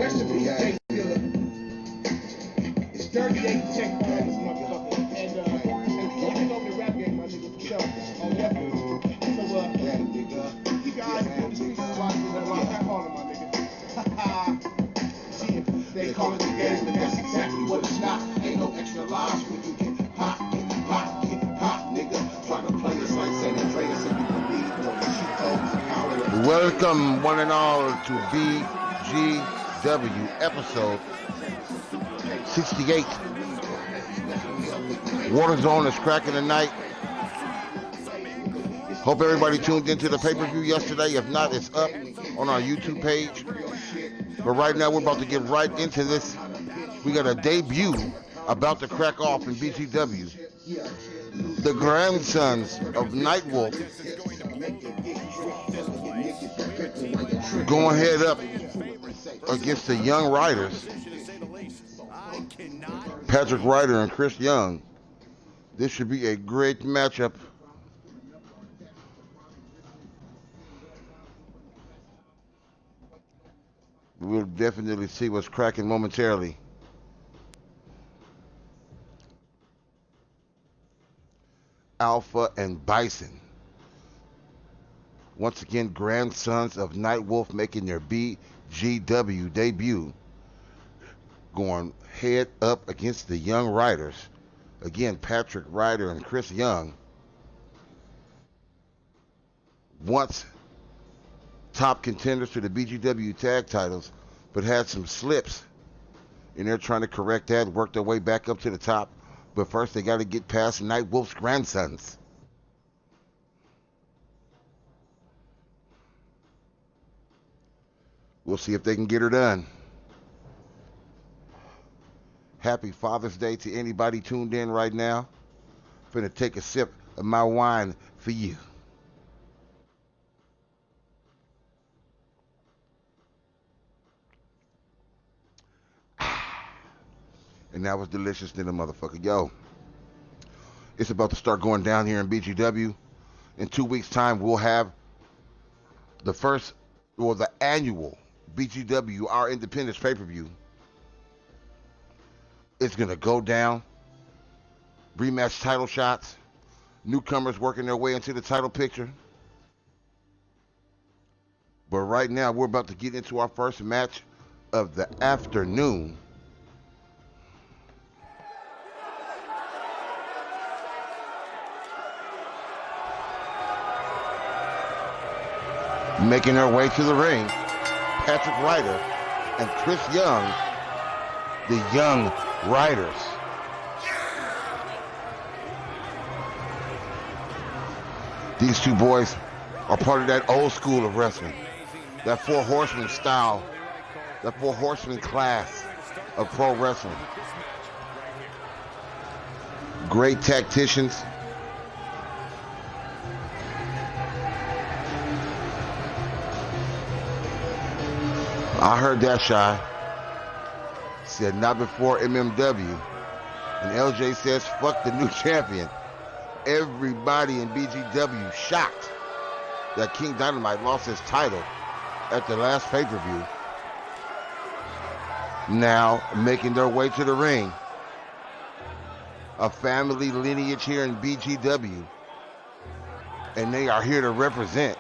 recipe game killer. It's 38 tech on this motherfucker. And taking over the rap game, my nigga, for sure. Oh, definitely. So, keep your eyes on the streets and watch me. That's why I call him, my nigga. See, they call it the game, but that's exactly what it's not. Ain't no extra lives when you get hot, nigga. Try to play us like San Andreas and you can beat it. Welcome, one and all, to BGW episode 68. Warzone is cracking tonight. Hope everybody tuned into the pay-per-view yesterday. If not, it's up on our YouTube page. But right now, we're about to get right into this. We got a debut about to crack off in BGW. The grandsons of Nightwolf going head up against the Young Riders, Patrick Ryder and Chris Young. This should be a great matchup. We'll definitely see what's cracking momentarily. Alpha and Bison. Once again, grandsons of Nightwolf making their BGW debut. Going head up against the Young Riders. Again, Patrick Ryder and Chris Young. Once top contenders to the BGW tag titles, but had some slips. And they're trying to correct that, work their way back up to the top. But first, they got to get past Nightwolf's grandsons. We'll see if they can get her done. Happy Father's Day to anybody tuned in right now. Finna take a sip of my wine for you. And that was delicious than a motherfucker. Yo, it's about to start going down here in BGW. In 2 weeks' time, we'll have the first, or the annual BGW, our Independence pay-per-view. It's going to go down. Rematch title shots. Newcomers working their way into the title picture. But right now, we're about to get into our first match of the afternoon. Making their way to the ring, Patrick Ryder and Chris Young, the Young Riders. These two boys are part of that old school of wrestling, that Four Horsemen style, that Four Horsemen class of pro wrestling. Great tacticians. I heard that, Shy. Said not before MMW. And LJ says, fuck the new champion. Everybody in BGW shocked that King Dynamite lost his title at the last pay-per-view. Now making their way to the ring. A family lineage here in BGW. And they are here to represent.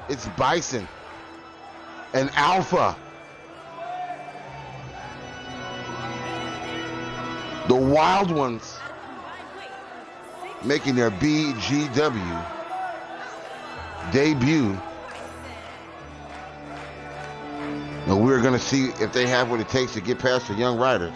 It's Bison and Alpha. The Wild Ones making their BGW debut. Now we're going to see if they have what it takes to get past the Young Riders.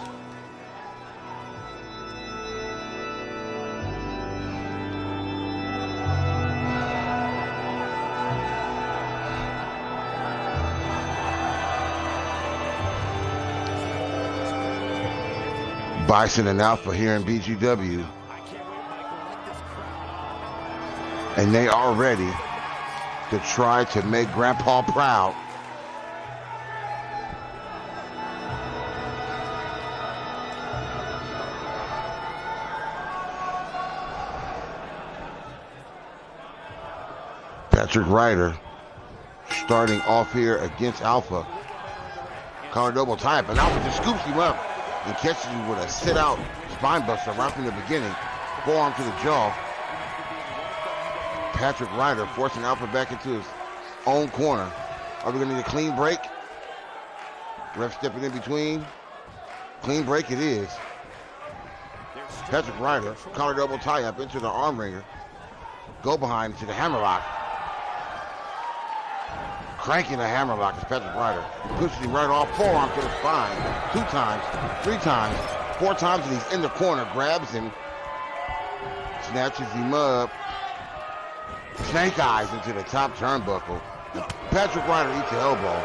Bison and Alpha here in BGW. And they are ready to try to make Grandpa proud. Patrick Ryder starting off here against Alpha. Collar double tie-up, and Alpha just scoops him up and catches him with a sit-out spine buster right from the beginning. Forearm to the jaw. Patrick Ryder forcing Alpha back into his own corner. Are we going to need a clean break? Ref stepping in between. Clean break it is. Patrick Ryder, collar double tie-up into the arm wringer. Go behind to the hammerlock. Cranking the hammerlock is Patrick Ryder. Pushes him right off, forearm to the spine. 2 times, 3 times, 4 times, and he's in the corner. Grabs him. Snatches him up. Snake eyes into the top turnbuckle. And Patrick Ryder eats the elbow.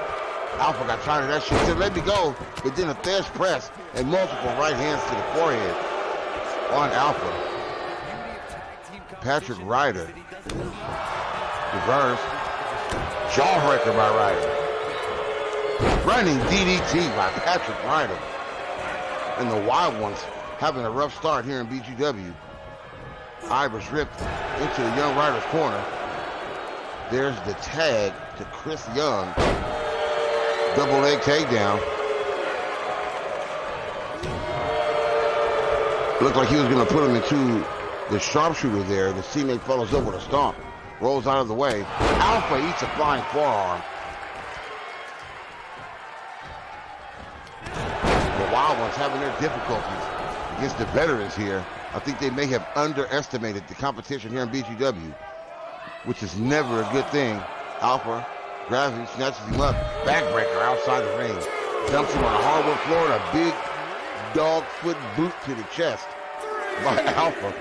Alpha got tired of that shit. Said, let me go. But then a thirst press and multiple right hands to the forehead on Alpha. Patrick Ryder. Reverse. Jawbreaker by Ryder. Running DDT by Patrick Ryder. And the Wild Ones having a rough start here in BGW. Irish ripped into the Young Ryder's corner. There's the tag to Chris Young. Double leg takedown. Looked like he was going to put him into the sharpshooter there. The teammate follows up with a stomp. Rolls out of the way. Alpha eats a flying forearm. The Wild Ones having their difficulties against the veterans here. I think they may have underestimated the competition here in BGW, which is never a good thing. Alpha grabs him, snatches him up. Backbreaker outside the ring. Dumps him on the hardwood floor and a big dog foot boot to the chest by Alpha.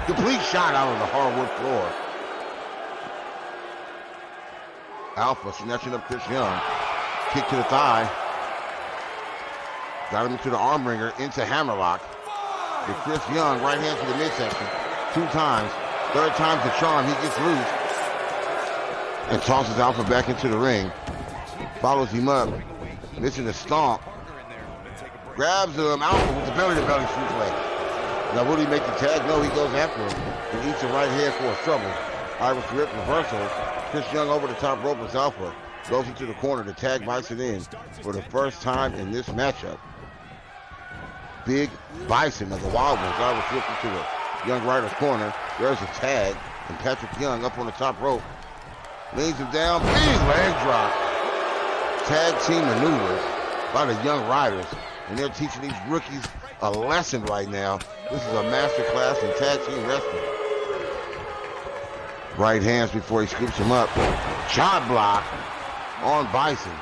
Complete shot out on the hardwood floor. Alpha snatching up Chris Young. Kick to the thigh. Got him into the arm wringer, into hammerlock. With Chris Young, right hand to the midsection. 2 times. 3rd time's the charm. He gets loose. And tosses Alpha back into the ring. Follows him up. Missing the stomp. Grabs him. Alpha with the belly-to-belly suplex. Now, will he make the tag? No, he goes after him and eats a right hand for his trouble. Irish rip reversal. Chris Young over the top rope as Alpha goes into the corner to tag Bison in for the first time in this matchup. Big Bison of the Wild Ones. Irish rip into the Young Ryder's corner. There's a tag, and Patrick Young up on the top rope. Leans him down. Big leg drop. Tag team maneuvers by the Young Riders. And they're teaching these rookies a lesson right now. This is a master class in tag team wrestling. Right hands before he scoops him up. Chop block on Bison.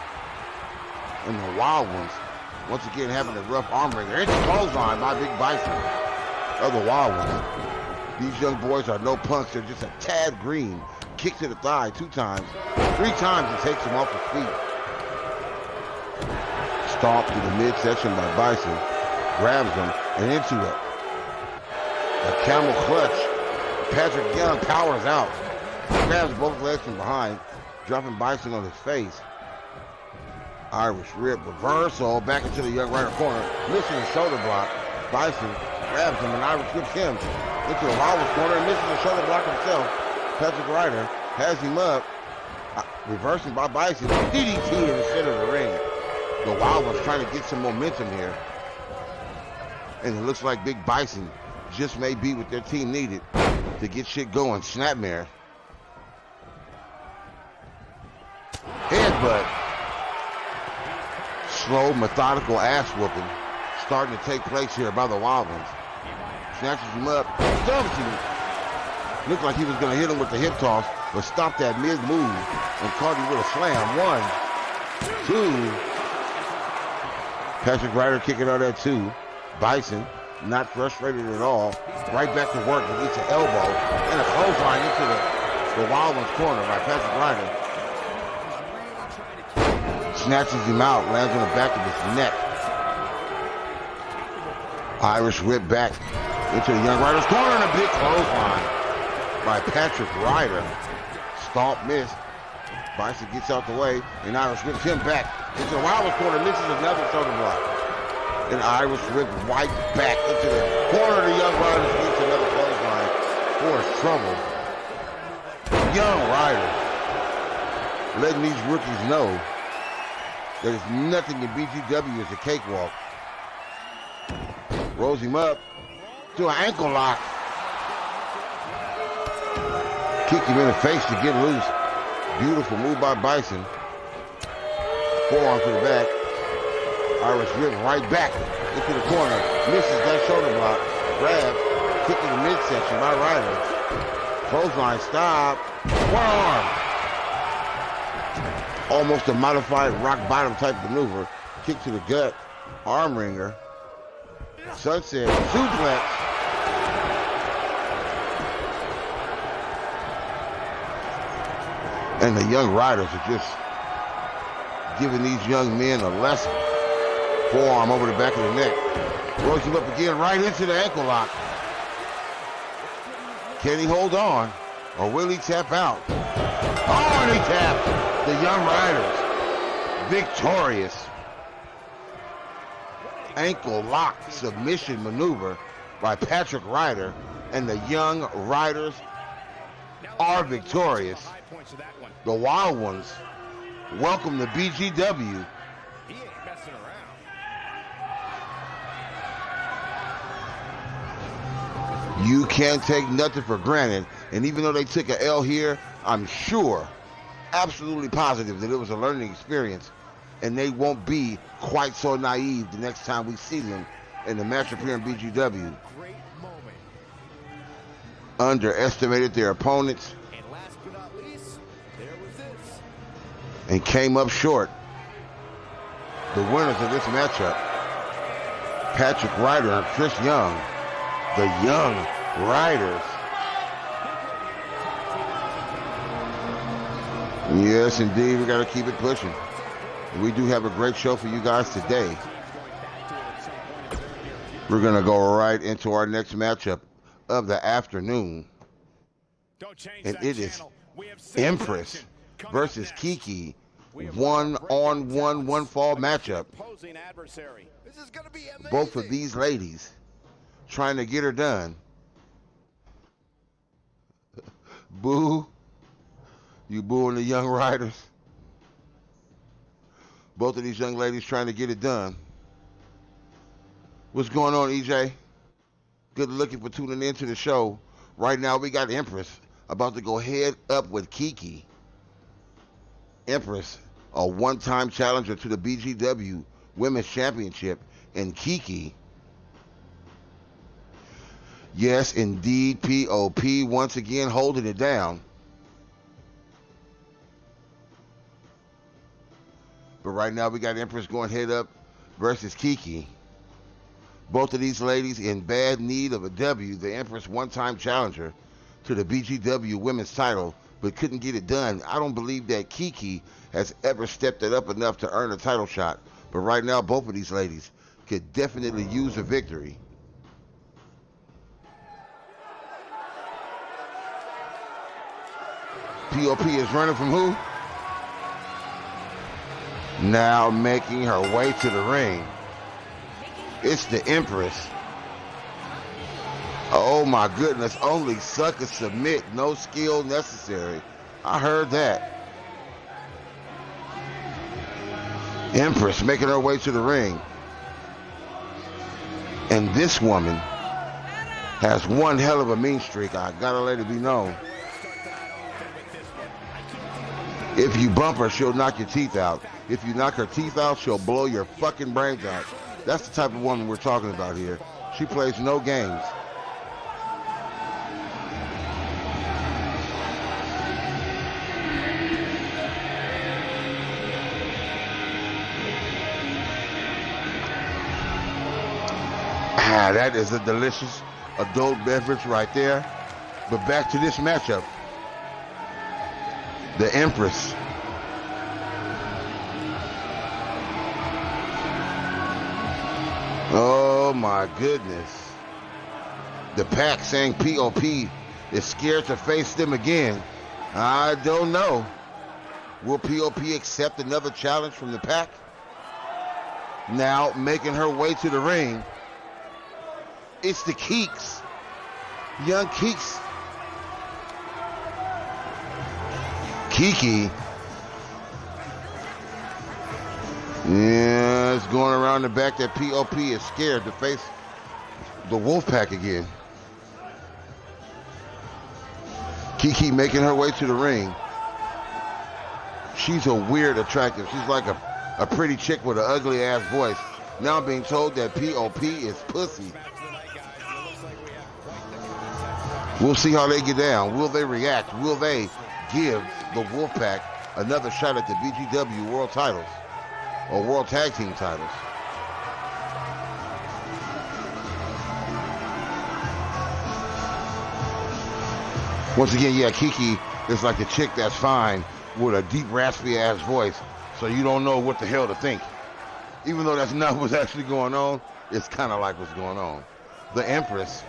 And the Wild Ones, once again, having a rough arm wringer. It's a clothesline by Big Bison of the Wild Ones. These young boys are no punks. They're just a tad green. Kick to the thigh 2 times. 3 times he takes him off his feet. Stomp to the midsection by Bison. Grabs him and into it. A camel clutch. Patrick Young powers out. Grabs both legs from behind, dropping Bison on his face. Irish rip reversal back into the Young Rider corner. Missing the shoulder block. Bison grabs him and Irish rips him into the Wild Ones corner and misses the shoulder block himself. Patrick Ryder has him up. Reversing by Bison. DDT in the center of the ring. The Wild Ones trying to get some momentum here. And it looks like Big Bison just may be what their team needed to get shit going. Snapmare. Headbutt. Slow, methodical ass whooping starting to take place here by the Wild Ones. Snatches him up. Stumps him. Looked like he was going to hit him with the hip toss, but stopped that mid-move and caught him with a slam. 1, 2. Patrick Ryder kicking out at 2. Bison, not frustrated at all. Right back to work and gets an elbow and a clothesline into the Wild Ones corner by Patrick Ryder. Snatches him out, lands on the back of his neck. Irish whip back into the Young Riders corner and a big clothesline by Patrick Ryder. Stomp missed. Bison gets out the way and Irish whips him back into the Wild Ones corner, misses another shoulder block. And Irish whip right back into the corner of the Young Riders, gets another clothesline for his trouble. Young Riders letting these rookies know There is nothing in BGW as a cakewalk. Rolls him up to an ankle lock. Kick him in the face to get loose. Beautiful move by Bison. Forearm to the back. Irish whip right back into the corner. Misses that shoulder block. Grab. Kick in the midsection by Ryder. Clothesline stop. Forearm. Almost a modified rock bottom type maneuver. Kick to the gut. Arm wringer. Sunset. Suplex. And the young riders are just giving these young men a lesson. Forearm over the back of the neck. Rolls him up again right into the ankle lock. Can he hold on? Or will he tap out? Oh, and he tapped. The young riders victorious. Ankle lock submission maneuver by Patrick Ryder. And the young riders are victorious. The Wild Ones welcome to BGW. He ain't messing around. You can't take nothing for granted. And even though they took an L here, I'm sure, absolutely positive that it was a learning experience. And they won't be quite so naive the next time we see them in the matchup here in BGW. Great moment. Underestimated their opponents. And last but not least, there was this. And came up short. The winners of this matchup, Patrick Ryder and Chris Young, the Young Riders. Yes, indeed, we got to keep it pushing. We do have a great show for you guys today. We're going to go right into our next matchup of the afternoon. And it is Empress versus Kiki. One-on-one, one-fall matchup. Both of these ladies trying to get her done. Boo. You booing the Young Riders. Both of these young ladies trying to get it done. What's going on, EJ? Good looking for tuning into the show. Right now we got Empress about to go head up with Kiki. Empress, a one-time challenger to the BGW Women's Championship, and Kiki. Yes, indeed, POP once again holding it down. But right now we got Empress going head up versus Kiki. Both of these ladies in bad need of a W. The Empress one-time challenger to the BGW women's title, but couldn't get it done. I don't believe that Kiki has ever stepped it up enough to earn a title shot. But right now both of these ladies could definitely use a victory. POP is running from who? Now making her way to the ring. It's the Empress. Oh my goodness, only suckers submit, no skill necessary. I heard that. Empress making her way to the ring. And this woman has one hell of a mean streak. I gotta let it be known. If you bump her, she'll knock your teeth out. If you knock her teeth out, she'll blow your fucking brains out. That's the type of woman we're talking about here. She plays no games. Ah, that is a delicious adult beverage right there. But back to this matchup. The Empress. Oh my goodness. The pack saying POP is scared to face them again. I don't know. Will POP accept another challenge from the pack? Now making her way to the ring. It's the Keeks. Young Keeks. Kiki Yeah, it's going around the back that POP is scared to face the Wolfpack again. Kiki making her way to the ring. She's a weird attractive. She's like a pretty chick with an ugly ass voice. Now being told that POP is pussy. We'll see how they get down. Will they react? Will they give the Wolfpack another shot at the BGW World titles or World Tag Team titles? Once again, yeah, Kiki is like the chick that's fine with a deep, raspy ass voice, so you don't know what the hell to think. Even though that's not what's actually going on, it's kind of like what's going on. The Empress,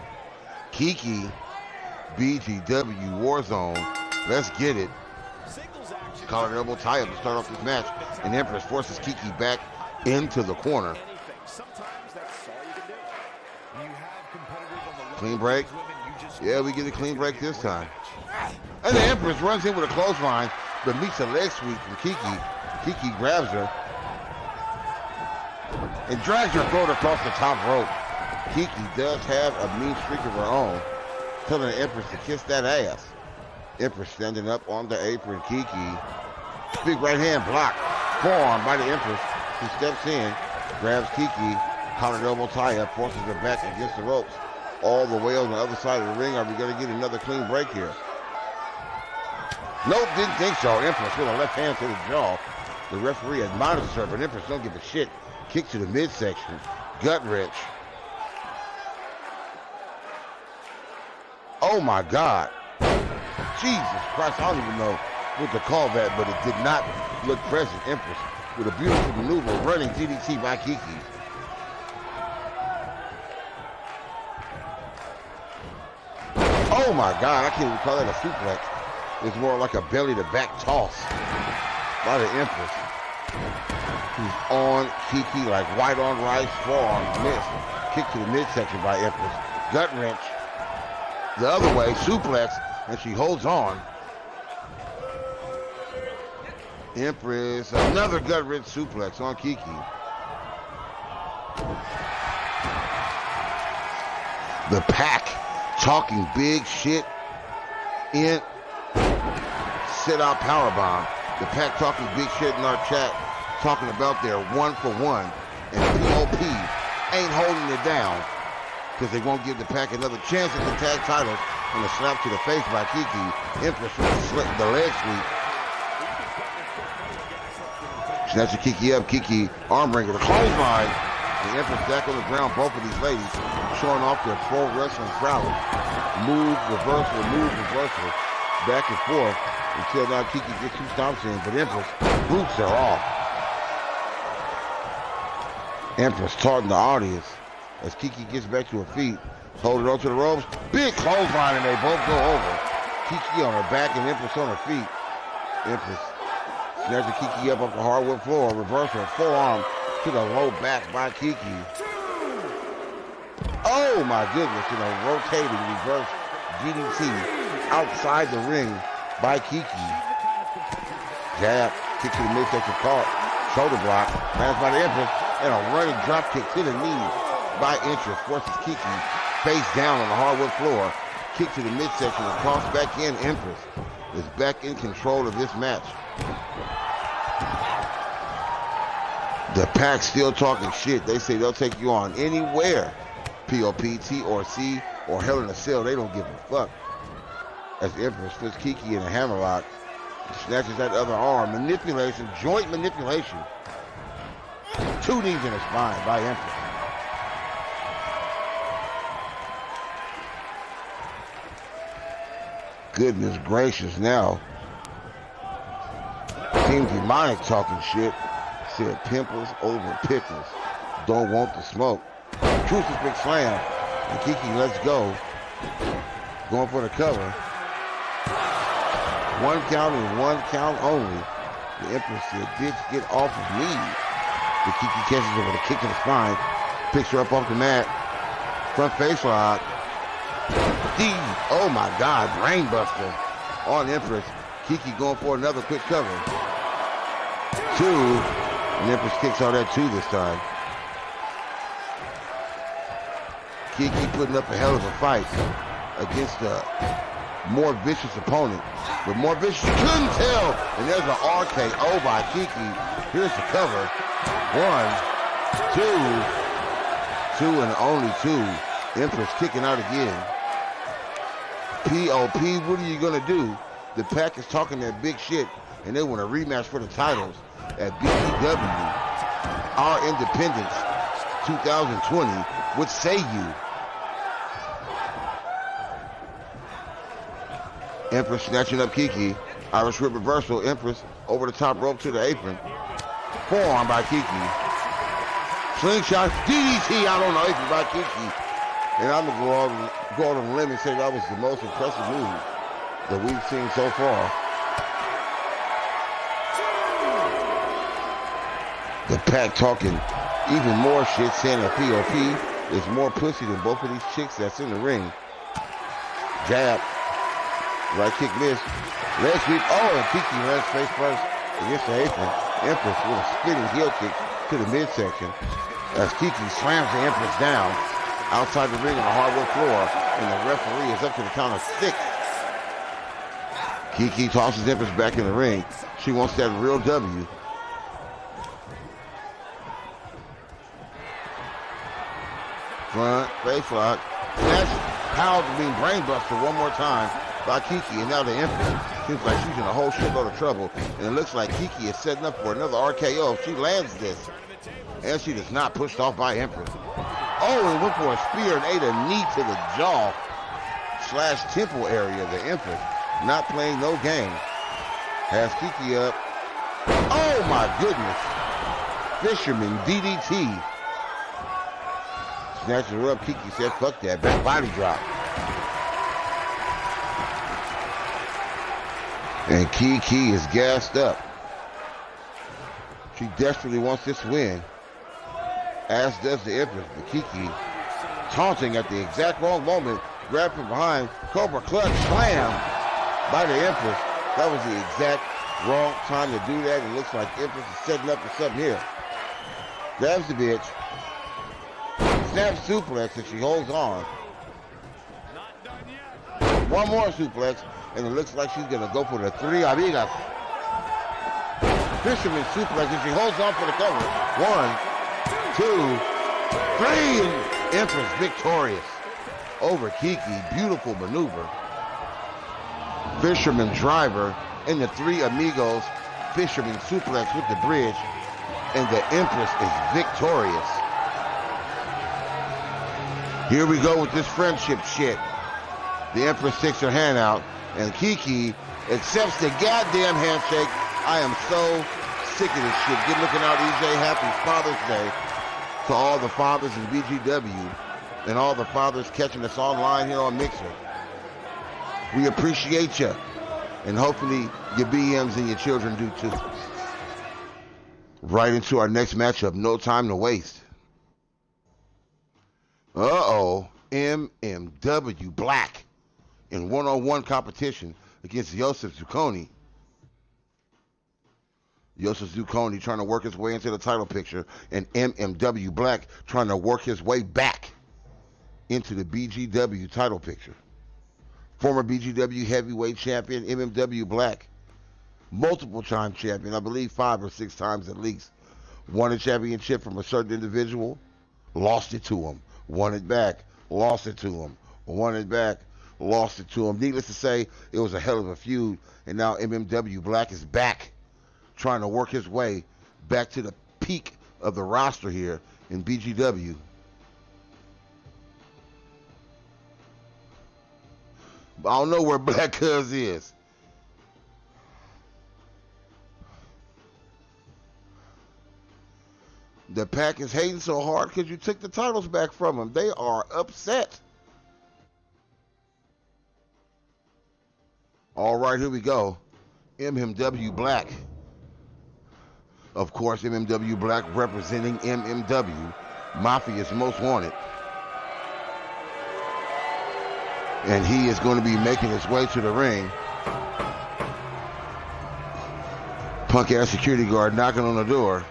Kiki, BGW Warzone, let's get it. Collar elbow tie up to start off this match, and Empress forces Kiki back into the corner. Clean break. Yeah, we get a clean break this time. And the Empress runs in with a clothesline, but meets a leg sweep from Kiki. Kiki grabs her and drags her throat across the top rope. Kiki does have a mean streak of her own, telling the Empress to kiss that ass. Empress standing up on the apron. Kiki, big right hand block, forearm by the Empress, who steps in, grabs Kiki, collar elbow tie up, forces her back against the ropes. All the way on the other side of the ring. Are we going to get another clean break here? Nope, didn't think so. Empress with a left hand to the jaw. The referee admonishes her, but Empress don't give a shit. Kick to the midsection. Gut wrench. Oh my God. Jesus Christ, I don't even know what to call that, but it did not look present. Empress with a beautiful maneuver, running DDT by Kiki. Oh my God, I can't even call that a suplex. It's more like a belly-to-back toss by the Empress, who's on Kiki like white on rice, forearm missed. Kick to the midsection by Empress. Gut wrench. The other way, suplex, and she holds on. Empress, another gut wrench suplex on Kiki. The Pack talking big shit in sit-out powerbomb. The Pack talking big shit in our chat, talking about their 1-for-1, and POP ain't holding it down because they won't give the Pack another chance at the tag titles. And a slap to the face by Kiki. Empress with the leg sweep. Snatches Kiki up. Kiki armbringer, the clothesline. The Empress back on the ground. Both of these ladies showing off their pro wrestling prowess. Move, reversal, back and forth until now Kiki gets 2 stomps in, but Empress boots her off. Empress taunting the audience as Kiki gets back to her feet. Holding on to the ropes. Big clothesline, and they both go over. Kiki on her back and Empress on her feet. Empress snatches Kiki up off the hardwood floor. Reversal, forearm to the low back by Kiki. Oh my goodness, in a rotating reverse DDT outside the ring by Kiki. Jab, kick to the midsection caught. Shoulder block, lands by the Empress, and a running drop kick to the knee by Empress. Forces Kiki face down on the hardwood floor. Kick to the midsection and cross back in. Empress is back in control of this match. The Pack still talking shit. They say they'll take you on anywhere. POP, TRC, or Hell in a Cell. They don't give a fuck. As Empress puts Kiki in a hammerlock, snatches that other arm. Manipulation, joint manipulation. 2 knees in the spine by Empress. Goodness gracious, now Team Demonic talking shit. Said pimples over pickles. Don't want the smoke. Truth's big slam. And Kiki lets go. Going for the cover. 1 count and 1 count only. The Empress said, bitch, get off of me. The Kiki catches her with a kick to the spine. Picks her up off the mat. Front face lock. Oh my God, brainbuster on Empress. Kiki going for another quick cover. 2, And Empress kicks out that too this time. KIKI putting up a hell of a fight against a more vicious opponent. But more vicious, you couldn't tell. And there's an RKO by KIKI. Here's the cover. 1, 2, 2 and only 2. Empress kicking out again. POP, what are you gonna do? The Pack is talking that big shit and they want a rematch for the titles at BGW. Our Independence 2020. What say you? Empress snatching up KIKI. Irish whip reversal. Empress over the top rope to the apron. Forearm by KIKI. Slingshot DDT out on the apron by KIKI. And I'm going to go on a limb and say that was the most impressive move that we've seen so far. The Pack talking even more shit, saying that POP is more pussy than both of these chicks that's in the ring. Jab. Right kick miss. Leg sweep. Oh, and KIKI lands face first against the apron. Empress with a spinning heel kick to the midsection as KIKI slams the Empress down outside the ring on the hardwood floor, and the referee is up to the count of 6. KIKI tosses Empress back in the ring. She wants that real W. Front face lock. That's how to be brainbuster one more time by KIKI, and now the Empress seems like she's in a whole shitload of trouble, and it looks like KIKI is setting up for another RKO if she lands this, and she is not pushed off by Empress. Oh, and went for a spear and ate a knee to the jaw / temple area. The Empress not playing no game. Has KIKI up. Oh my goodness. Fisherman DDT. Snatches her up. KIKI said, fuck that. Back body drop. And KIKI is gassed up. She desperately wants this win, as does the Empress. But KIKI taunting at the exact wrong moment, grabbed from behind, Cobra Clutch slam by the Empress. That was the exact wrong time to do that. It looks like Empress is setting up for something here. Grabs the bitch, snaps suplex, and she holds on. One more suplex, and it looks like she's gonna go for the 3 amigas. Fisherman suplex, and she holds on for the cover. 1, 2, 3, and Empress victorious over KIKI. Beautiful maneuver. Fisherman driver and the 3 amigos. Fisherman suplex with the bridge, and the Empress is victorious. Here we go with this friendship shit. The Empress sticks her hand out, and KIKI accepts the goddamn handshake. I am so sick of this shit. Good looking out, EJ. Happy Father's Day to all the fathers in BGW and all the fathers catching us online here on Mixer. We appreciate you, and hopefully your BMs and your children do too. Right into our next matchup. No time to waste. Uh-oh. MMW.BLACK in one-on-one competition against YOSEF ZUCCONI. YOSEF ZUCCONI trying to work his way into the title picture, and MMW.BLACK trying to work his way back into the BGW title picture. Former BGW heavyweight champion MMW.BLACK, multiple time champion, I believe 5 or 6 times at least. Won a championship from a certain individual, lost it to him, won it back, lost it to him, won it back, lost it to him. Needless to say, it was a hell of a feud, and now MMW.BLACK is back, trying to work his way back to the peak of the roster here in BGW. But I don't know where Black Cuz is. The Pack is hating so hard because you took the titles back from them. They are upset. All right, here we go. MMW.BLACK. Of course, MMW.BLACK representing MMW, Mafia's Most Wanted. And he is going to be making his way to the ring. Punk-ass security guard knocking on the door.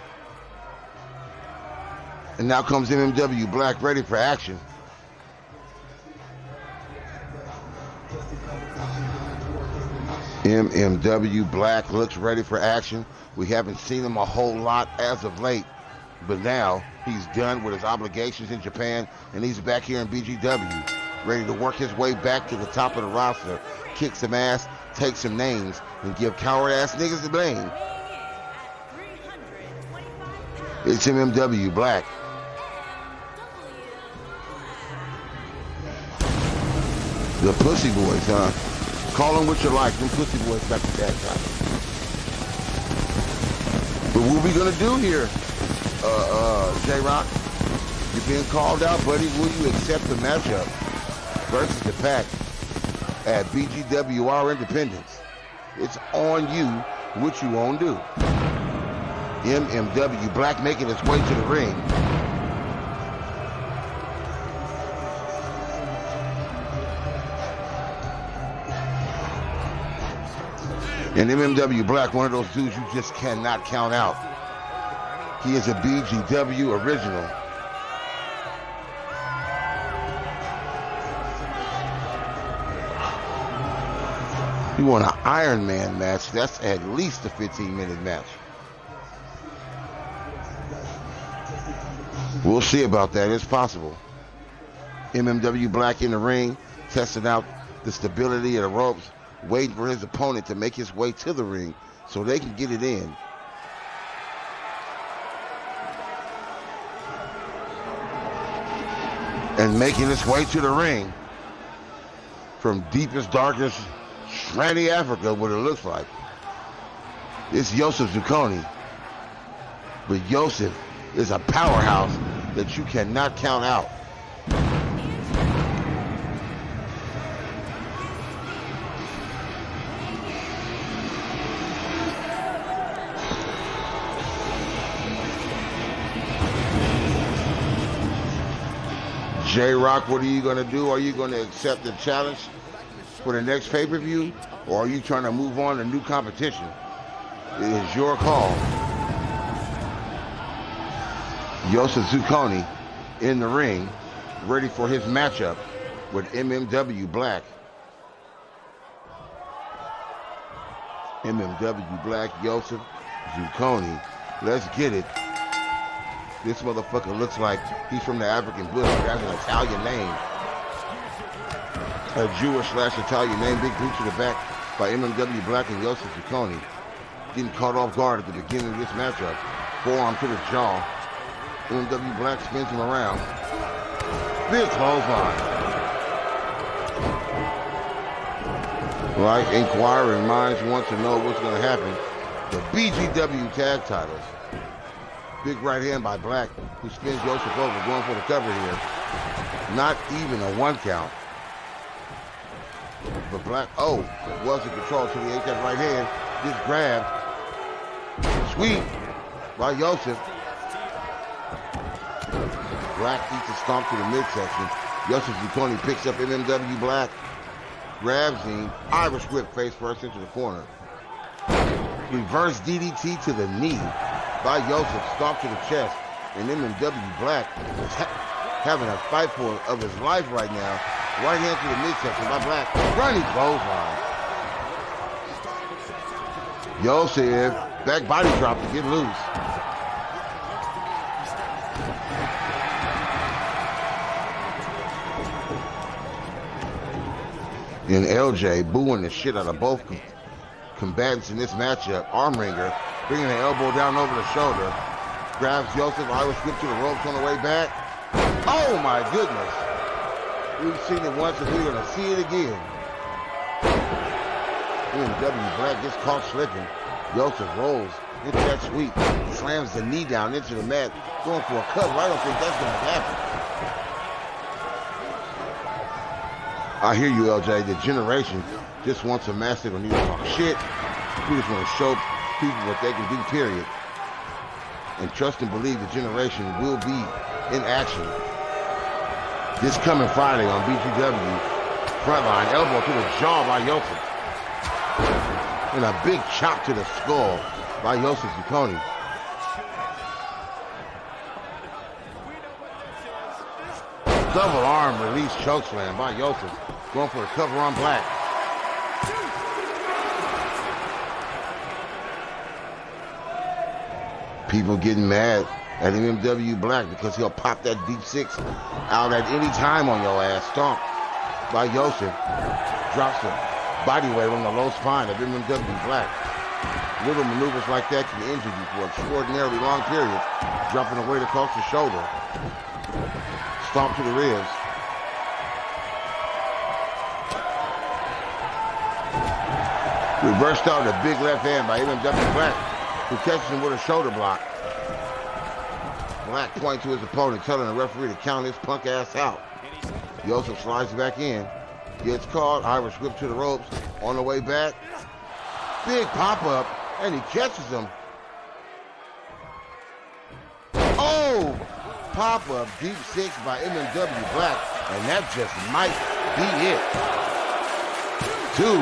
And now comes MMW.BLACK ready for action. MMW.BLACK looks ready for action. We haven't seen him a whole lot as of late, but now he's done with his obligations in Japan and he's back here in BGW, ready to work his way back to the top of the roster, kick some ass, take some names, and give coward ass niggas the blame. It's MMW.BLACK. The Pussy Boys, huh? Call them what you like. Them Pussy Boys back to that time. But what we gonna do here, J-Rock? You're being called out, buddy. Will you accept the matchup versus the Pack at BGWR Independence? It's on you. What you won't do. MMW.BLACK making its way to the ring. And MMW.BLACK, one of those dudes you just cannot count out. He is a BGW original. You want an Iron Man match, that's at least a 15-minute match. We'll see about that. It's possible. MMW.BLACK in the ring, testing out the stability of the ropes, waiting for his opponent to make his way to the ring so they can get it in. And making his way to the ring from deepest, darkest Shranny Africa, what it looks like. It's YOSEF ZUCCONI. But YOSEF is a powerhouse that you cannot count out. J-Rock, what are you going to do? Are you going to accept the challenge for the next pay-per-view? Or are you trying to move on to new competition? It is your call. YOSEF ZUCCONI in the ring, ready for his matchup with MMW.BLACK. MMW.BLACK, YOSEF ZUCCONI. Let's get it. This motherfucker looks like he's from the African bush. That's an Italian name. A Jewish/Italian name. Big boot to the back by MMW.BLACK and YOSEF ZUCCONI. Getting caught off guard at the beginning of this matchup. Forearm to the jaw. MMW.BLACK spins him around. Big clothesline. Right? Inquiring minds want to know what's going to happen. The BGW tag titles. Big right hand by Black, who spins YOSEF over, going for the cover here. Not even a 1 count. But Black, was in control till he ate that right hand. Just grabbed. Sweet by YOSEF. Black eats a stomp to the midsection. YOSEF ZUCCONI picks up MMW.BLACK. Grabs him. Irish whip face first into the corner. Reverse DDT to the knee by YOSEF. Stomp to the chest. And MMW.BLACK is having a fight of his life right now. Right hand to the midsection by Black. Running clothesline. YOSEF, back body drop to get loose. And LJ booing the shit out of both combatants in this matchup. Arm wringer, bringing an elbow down over the shoulder. Grabs YOSEF, Irish whip to the ropes on the way back. Oh my goodness. We've seen it once and we're going to see it again. MMW.BLACK gets caught slipping. YOSEF rolls into that sweep. Slams the knee down into the mat. Going for a cover. I don't think that's going to happen. I hear you, LJ. The generation just wants a match. They don't need to talk shit. We just want to show people what they can do, period. And trust and believe the generation will be in action this coming Friday on BGW. Frontline, elbow to the jaw by YOSEF. And a big chop to the skull by YOSEF ZUCCONI. Double arm release chokeslam by YOSEF. Going for the cover on Black. People getting mad at MMW.BLACK because he'll pop that deep six out at any time on your ass. Stomp by YOSEF. Drops the body weight on the low spine of MMW.BLACK. Little maneuvers like that can injure you for extraordinarily long periods. Dropping the weight across the shoulder. Stomp to the ribs. Reversed out a big left hand by MMW.BLACK, who catches him with a shoulder block. Black points to his opponent, telling the referee to count his punk ass out. YOSEF slides back in. Gets caught. Irish whip to the ropes. On the way back. Big pop-up, and he catches him. Oh! Pop-up, deep six by MMW.BLACK, and that just might be it. Two.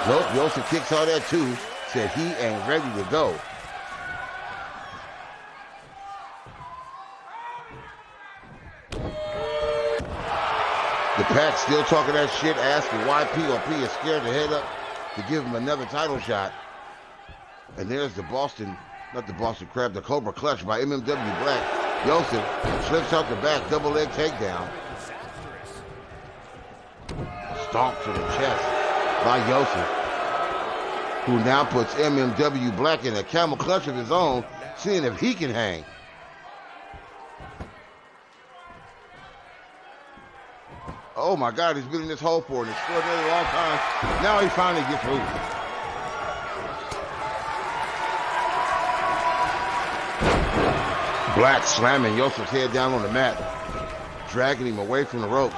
Nope, YOSEF kicks out at two. Said he ain't ready to go. The Pack still talking that shit, asking why POP is scared to head up to give him another title shot. And there's the Boston, not the Boston Crab, the Cobra Clutch by MMW.BLACK. YOSEF slips out the back, double leg takedown. Stomp to the chest by YOSEF, who now puts MMW.BLACK in a camel clutch of his own, seeing if he can hang. Oh my God, he's been in this hole for an extraordinarily long time. Now he finally gets loose. Black slamming YOSEF's head down on the mat, dragging him away from the ropes,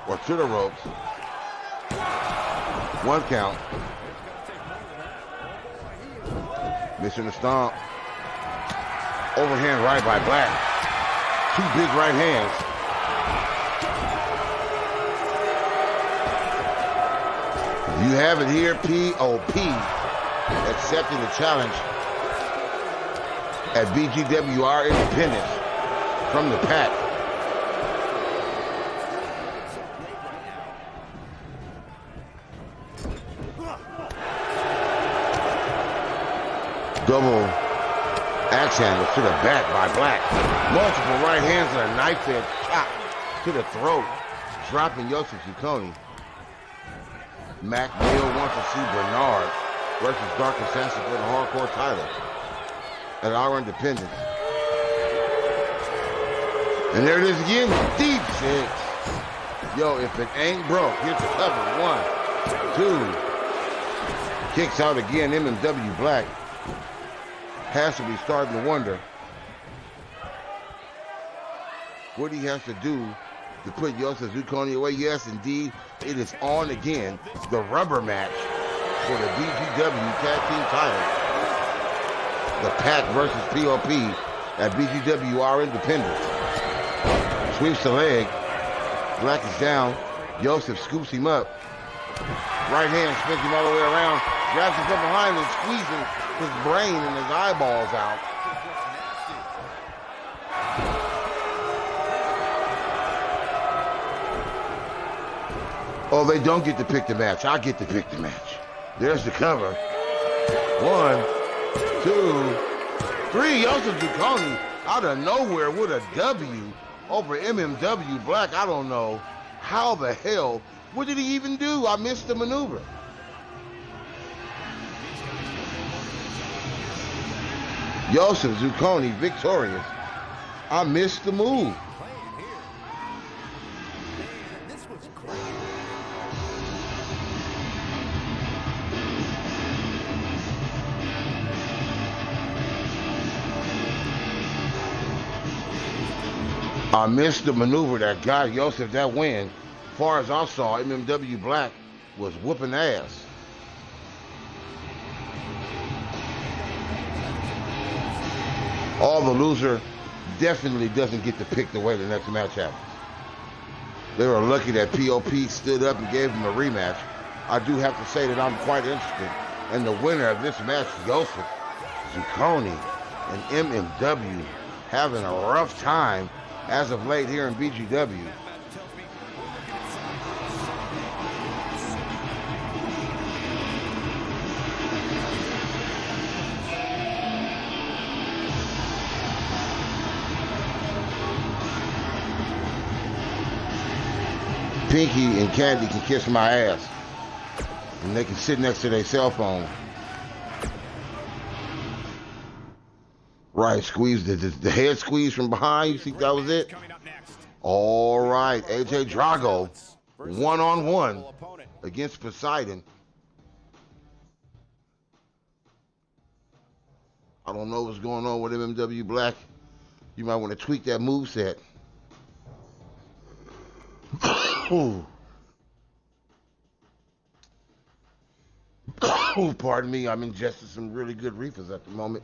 or to the ropes. One count. Missing the stomp. Overhand right by Black. Two big right hands. You have it here, POP accepting the challenge at BGWR Independence from the Pack. Double axe handle to the back by Black. Multiple right hands and a knife edge chop to the throat, dropping YOSEF ZUCCONI. Mac Mill wants to see Bernard versus Dark Assassin for the hardcore title at our Independence. And there it is again, deep six. Yo, if it ain't broke, here's the cover. 1, 2. Kicks out again, MMW.BLACK. Has to be starting to wonder what he has to do to put YOSEF ZUCCONI away. Yes, indeed, it is on again. The rubber match for the BGW Tag Team title. The Pack versus POP at BGWR Independence. Sweeps the leg. Black is down. YOSEF scoops him up. Right hand spins him all the way around. Grabs him from behind and squeezing his brain and his eyeballs out. Oh, they don't get to pick the match. I get to pick the match. There's the cover. 1, 2, 3. YOSEF ZUCCONI out of nowhere with a W over MMW.BLACK. I don't know how the hell. What did he even do? I missed the maneuver. YOSEF ZUCCONI victorious. I missed the move. I missed the maneuver that got YOSEF that win. As far as I saw, MMW.BLACK was whooping ass. All the loser definitely doesn't get to pick the way the next match happens. They were lucky that POP stood up and gave him a rematch. I do have to say that I'm quite interested in the winner of this match, YOSEF ZUCCONI and MMW having a rough time as of late here in BGW. Pinky and Candy can kiss my ass. And they can sit next to their cell phone. Right, squeeze the head squeeze from behind. You think that was it? All right, AJ Drago, one-on-one against Poseidon. I don't know what's going on with MMW.BLACK. You might want to tweak that moveset. Pardon me, I'm ingesting some really good reefers at the moment.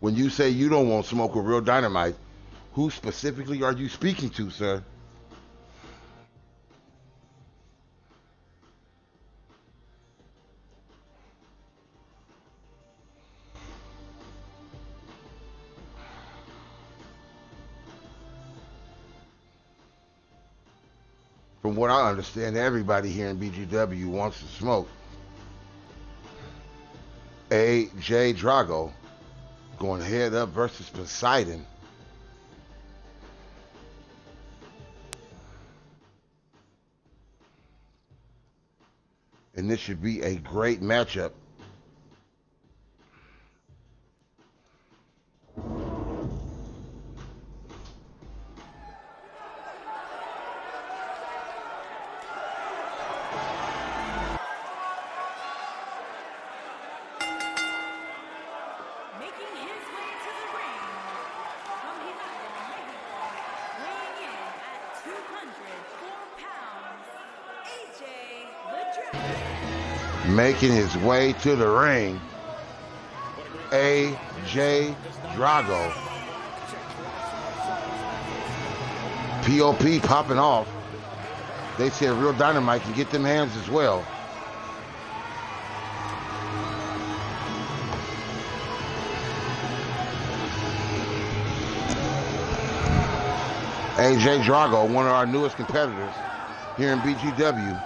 When you say you don't want smoke with real dynamite, who specifically are you speaking to, sir? From what I understand, everybody here in BGW wants to smoke. AJ Drago going head up versus Poseidon. And this should be a great matchup. Making his way to the ring, AJ Drago. POP popping off. They said real dynamite can get them hands as well. AJ Drago, one of our newest competitors here in BGW,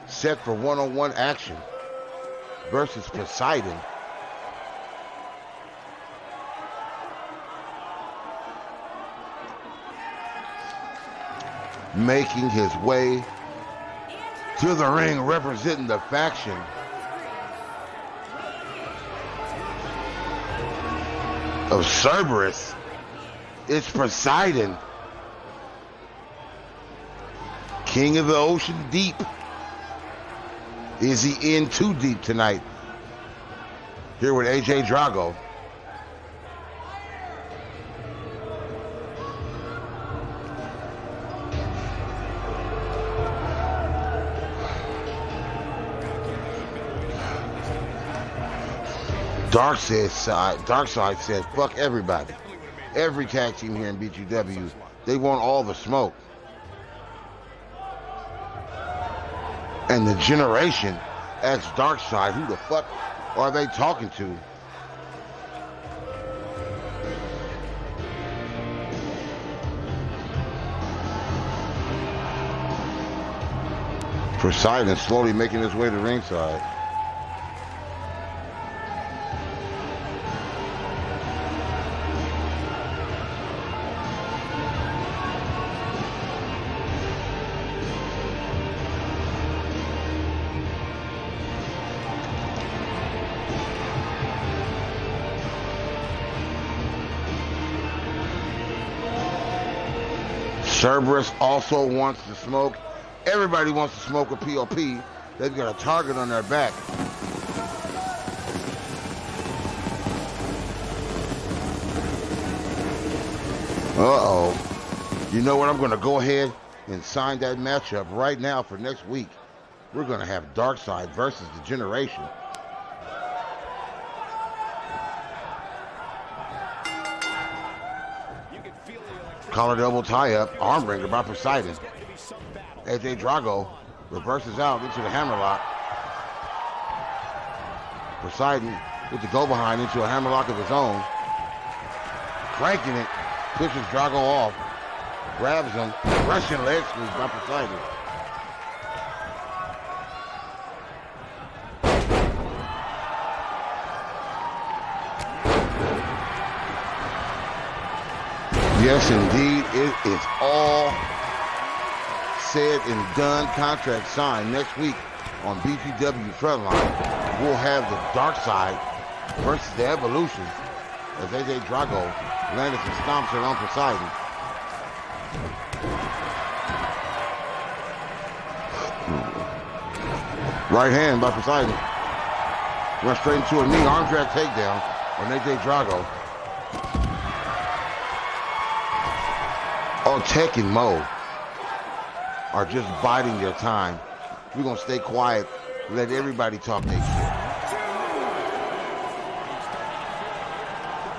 set for one-on-one action versus Poseidon. Making his way to the ring, representing the faction of Cerberus, it's Poseidon, king of the ocean deep. Is he in too deep tonight? Here with AJ Drago. Darkside said, fuck everybody. Every tag team here in BGW, they want all the smoke. And the generation asks Darkside, who the fuck are they talking to? Poseidon slowly making his way to ringside. Cerberus also wants to smoke. Everybody wants to smoke with POP. They've got a target on their back. Uh-oh. You know what? I'm going to go ahead and sign that matchup right now for next week. We're going to have Darkside versus the Generation. Collar double tie-up, arm wringer by Poseidon. AJ Drago reverses out into the hammerlock. Poseidon with the go-behind into a hammerlock of his own. Cranking it, pushes Drago off, grabs him, Russian leg squeeze by Poseidon. Yes, indeed. It is all said and done. Contract signed. Next week on BGW Frontline, we'll have the Dark Side versus the Evolution as AJ Drago landed some stomps on Poseidon. Right hand by Poseidon. Run straight into a knee arm drag takedown on AJ Drago. All Tech and Mo are just biding their time. We're going to stay quiet, let everybody talk their shit.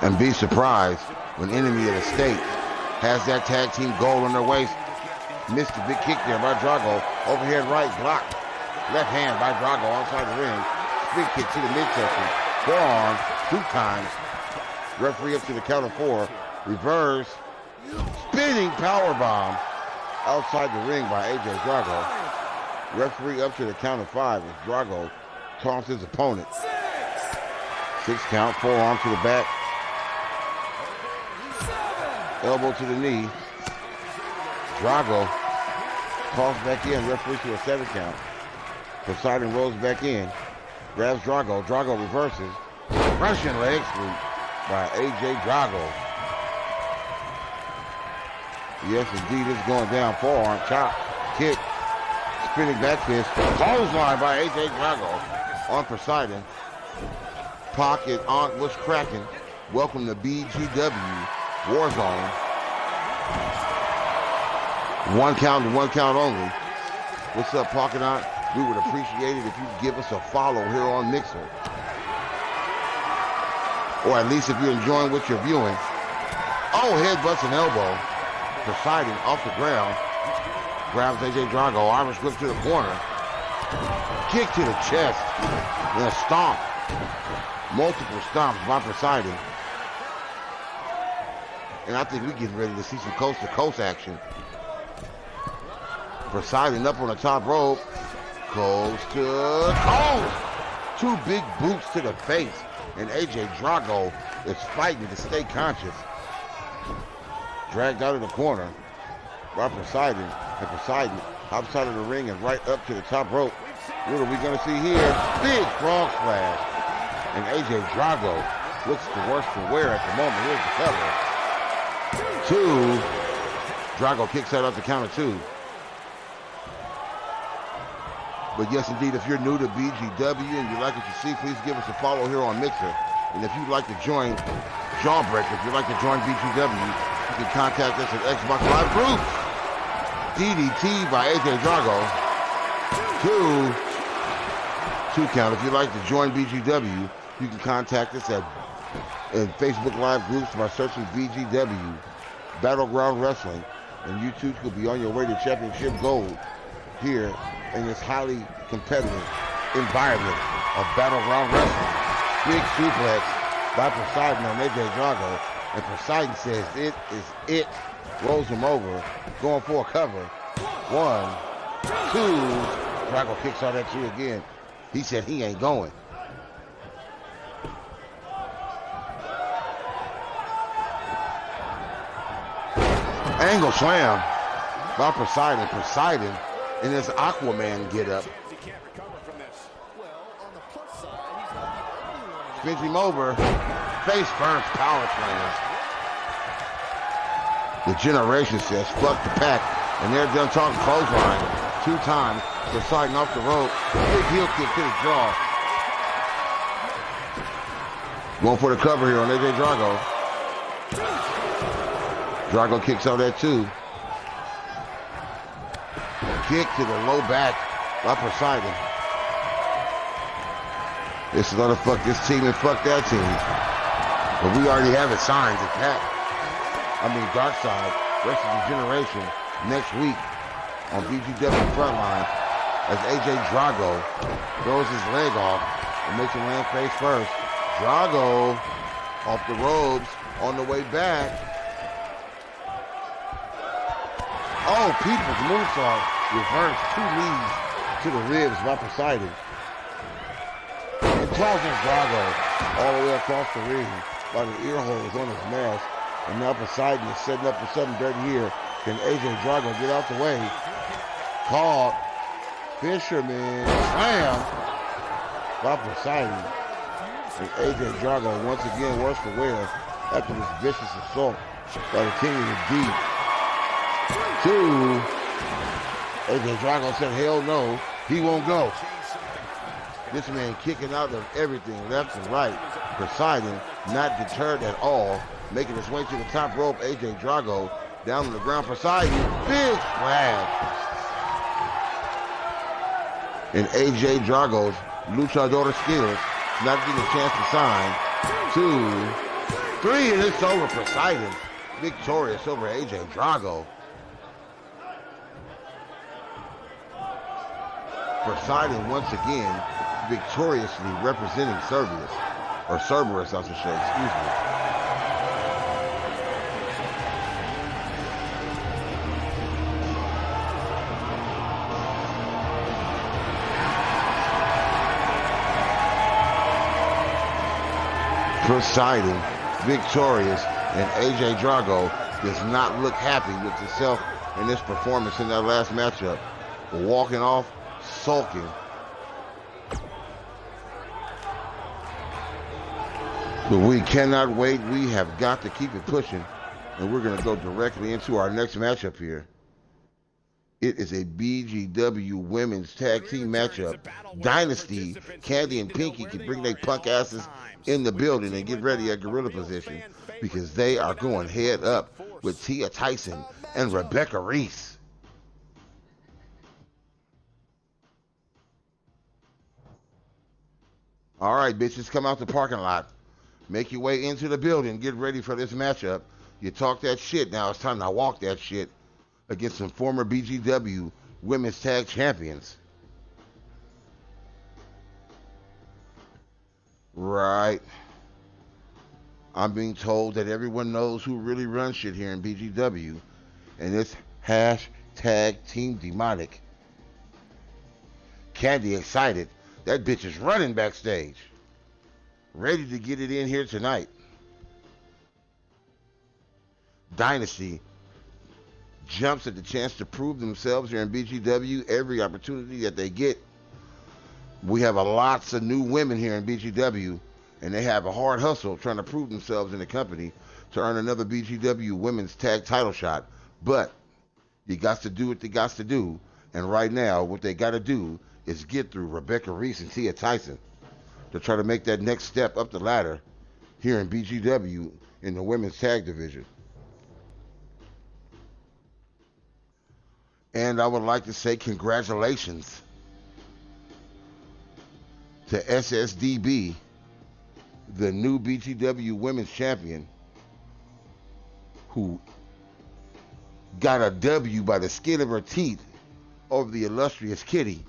And be surprised when Enemy of the State has that tag team goal on their waist. Missed a big kick there by Drago. Overhead right block. Left hand by Drago outside the ring. Big kick to the midsection. Forearm 2 times. Referee up to the count of 4. Reverse. Spinning powerbomb outside the ring by AJ Drago. Referee up to the count of 5 as Drago taunts his opponent. 6 count. Forearm to the back. Elbow to the knee. Drago calls back in. Referee to a 7 count. Poseidon rolls back in. Grabs Drago. Drago reverses. Russian leg sweep by AJ Drago. Yes, indeed, it's going down. Forearm, chop, kick, spinning back fist. Clothesline by AJ Drago on Poseidon. Pocket on, what's cracking? Welcome to BGW Warzone. 1 count and 1 count only. What's up, Pocket on? We would appreciate it if you give us a follow here on Mixer. Or at least if you're enjoying what you're viewing. Oh, headbutts and elbow. Poseidon off the ground. Grabs AJ Drago. Irish whip to the corner. Kick to the chest. And a stomp. Multiple stomps by Poseidon. And I think we're getting ready to see some coast-to-coast action. Poseidon up on the top rope. Coast to coast. 2 big boots to the face. And AJ Drago is fighting to stay conscious. Dragged out of the corner by Poseidon. And Poseidon outside of the ring and right up to the top rope. What are we going to see here? Big frog splash. And AJ Drago looks the worst for wear at the moment. Here's the cover. 2. Drago kicks out at the count of 2. But yes, indeed, if you're new to BGW and you like what you see, please give us a follow here on Mixer. And if you'd like to join Jawbreaker, if you'd like to join BGW, you can contact us at Xbox Live Groups. DDT by AJ Drago. 2 count. If you'd like to join BGW, you can contact us at Facebook Live Groups by searching BGW Battleground Wrestling. And you too could be on your way to championship gold here in this highly competitive environment of Battleground Wrestling. Big suplex by Poseidon on AJ Drago. And Poseidon says it is it. Rolls him over. Going for a cover. 1, 2. Drago kicks out at 2 again. He said he ain't going. Angle slam by Poseidon. Poseidon in his Aquaman get up. Spins him over. Face first power slam. The Generation says fuck the pack. And they're done talking clothesline. 2 times. Poseidon off the rope. Big heel kick to the jaw. Going for the cover here on AJ Drago. Drago kicks out at 2. Kick to the low back by Poseidon. This is gonna fuck this team and fuck that team. But we already have it signed to Dark Side versus the Generation next week on BGW Frontline as AJ Drago throws his leg off and makes him land face first. Drago off the ropes on the way back. Oh, people's moonsault. Reverse 2 knees to the ribs by Poseidon. And tosses Drago all the way across the ring by the ear holes on his mask And now Poseidon is setting up for something dirty here. Can AJ Drago get out the way? Caught. Fisherman. Slam. By Poseidon. And AJ Drago once again worse for wear after this vicious assault by the King of the Deep. 2. AJ Drago said, hell no, he won't go. This man kicking out of everything left and right. Poseidon not deterred at all, making his way to the top rope. AJ Drago down on the ground. Poseidon, big splash. And AJ Drago's luchador skills not getting a chance to sign. 2, 3, and it's over. Poseidon victorious over AJ Drago. Poseidon once again victoriously representing Cerberus, I should say, excuse me. Poseidon victorious, and AJ Drago does not look happy with himself in this performance in that last matchup. Walking off, sulking. But we cannot wait. We have got to keep it pushing. And we're going to go directly into our next matchup here. It is a BGW women's tag team matchup. Dynasty, Candy and Pinky can bring their punk asses in the building and get ready at gorilla position because they are going head up with Tia Tyson and Rebecca Reese. All right, bitches, come out the parking lot. Make your way into the building. Get ready for this matchup. You talk that shit. Now it's time to walk that shit against some former BGW women's tag champions. Right. I'm being told that everyone knows who really runs shit here in BGW. And it's hashtag Team Demonic. Candy excited. That bitch is running backstage. Ready to get it in here tonight. Dynasty jumps at the chance to prove themselves here in BGW every opportunity that they get. We have lots of new women here in BGW, and they have a hard hustle trying to prove themselves in the company to earn another BGW women's tag title shot. But you got to do what they got to do, and right now what they got to do is get through Rebecca Reese and Tia Tyson to try to make that next step up the ladder here in BGW in the women's tag division. And I would like to say congratulations to SSDB, the new BGW women's champion, who got a W by the skin of her teeth over the illustrious Kitty.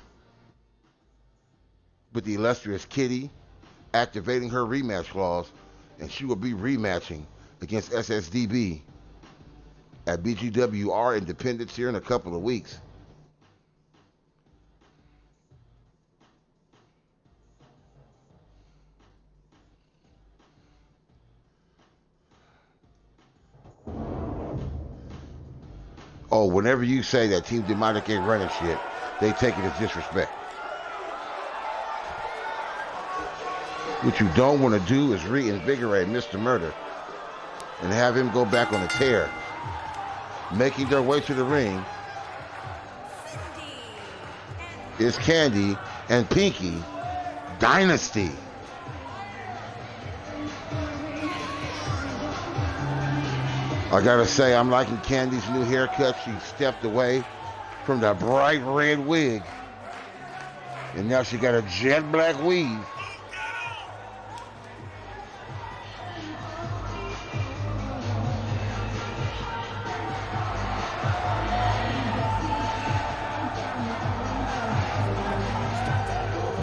But the illustrious Kitty activating her rematch clause, and she will be rematching against SSDB at BGWR Independence here in a couple of weeks. Oh, whenever you say that Team Demonic ain't running shit, they take it as disrespect. What you don't want to do is reinvigorate Mr. Murder and have him go back on a tear. Making their way to the ring is Candy and Pinky Dynasty. I gotta say, I'm liking Candy's new haircut. She stepped away from the bright red wig, and now she got a jet black weave.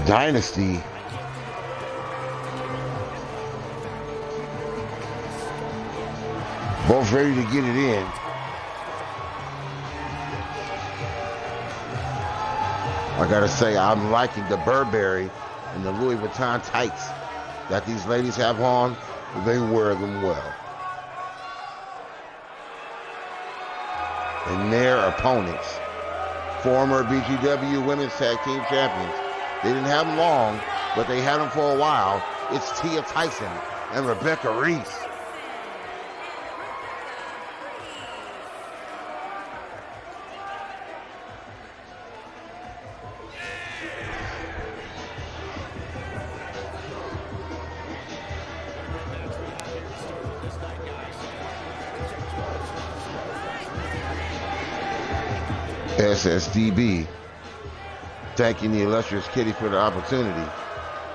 Dynasty both ready to get it in. I gotta say, I'm liking the Burberry and the Louis Vuitton tights that these ladies have on. They wear them well. and their opponents, former BGW Women's Tag Team Champions. They didn't have them long, but they had them for a while. It's Tia Tyson and Rebecca Reese. SSDB thanking the illustrious Kitty for the opportunity,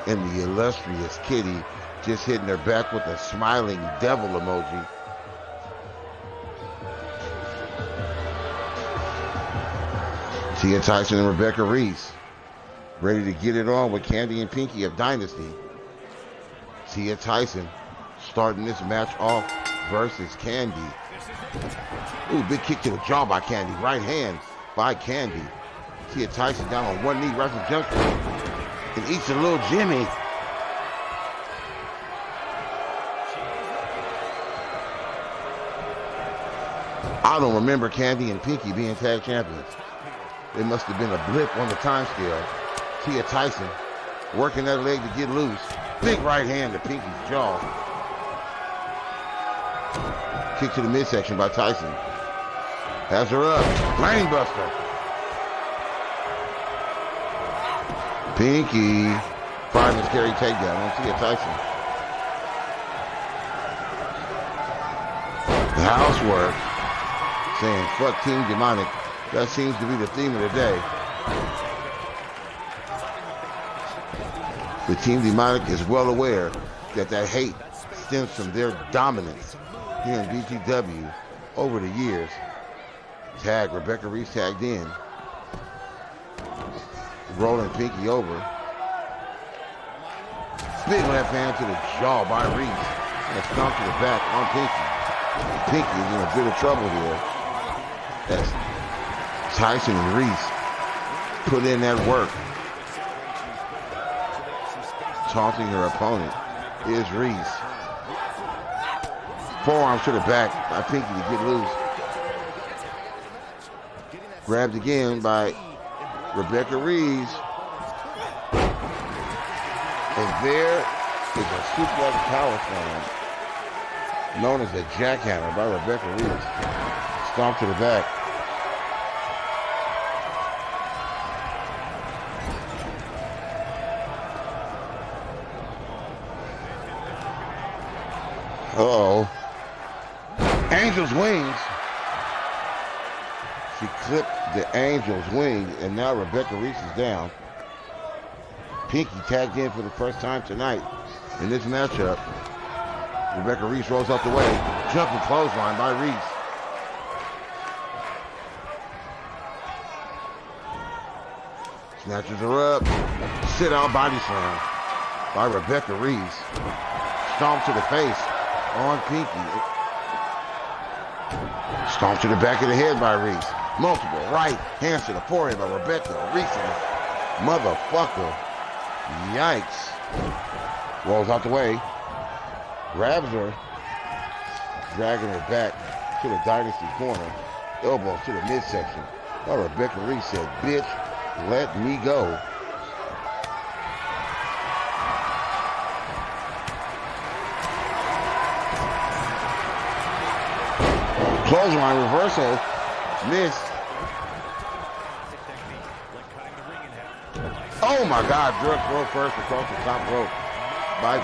and the illustrious Kitty just hitting her back with a smiling devil emoji. Tia Tyson and Rebecca Reese ready to get it on with Candy and Pinky of Dynasty. Tia Tyson starting this match off versus Candy. Ooh, big kick to the jaw by Candy. Right hand by Candy. Tia Tyson down on one knee right from junction and eats a little Jimmy. I don't remember Candy and Pinky being tag champions. It must have been a blip on the time scale. Tia Tyson working that leg to get loose. Big right hand to Pinky's jaw. Kick to the midsection by Tyson. Has her up. Brainbuster. Pinky. Fireman's carry takedown on Tia Tyson. The housework. Saying fuck Team Demonic. That seems to be the theme of the day. The Team Demonic is well aware that hate stems from their dominance here in BTW over the years. Tag, Rebecca Reese tagged in. Rolling Pinky over. Big left hand to the jaw by Reese. And a stomp to the back on Pinky. Pinky is in a bit of trouble here. As Tyson and Reese put in that work. Taunting her opponent is Reese. Forearms to the back by Pinky to get loose. Grabbed again by Rebecca Reese. And there is a suplex power slam known as a jackhammer by Rebecca Reese. Stomp to the back. Uh-oh. Angel's wings. She clipped the Angel's wing, and now Rebecca Reese is down. Pinky tagged in for the first time tonight in this matchup. Rebecca Reese rolls out the way. Jumping clothesline by Reese. Snatches her up. Sit-out body slam by Rebecca Reese. Stomp to the face on Pinky. Stomp to the back of the head by Reese. Multiple right hands to the forehead by Rebecca Reese. Motherfucker. Yikes. Rolls out the way. Grabs her. Dragging her back to the Dynasty corner. Elbows to the midsection. Well, Rebecca Reese said, bitch, let me go. Clothesline reversal. Miss. Oh my God, drug throw first across the top rope by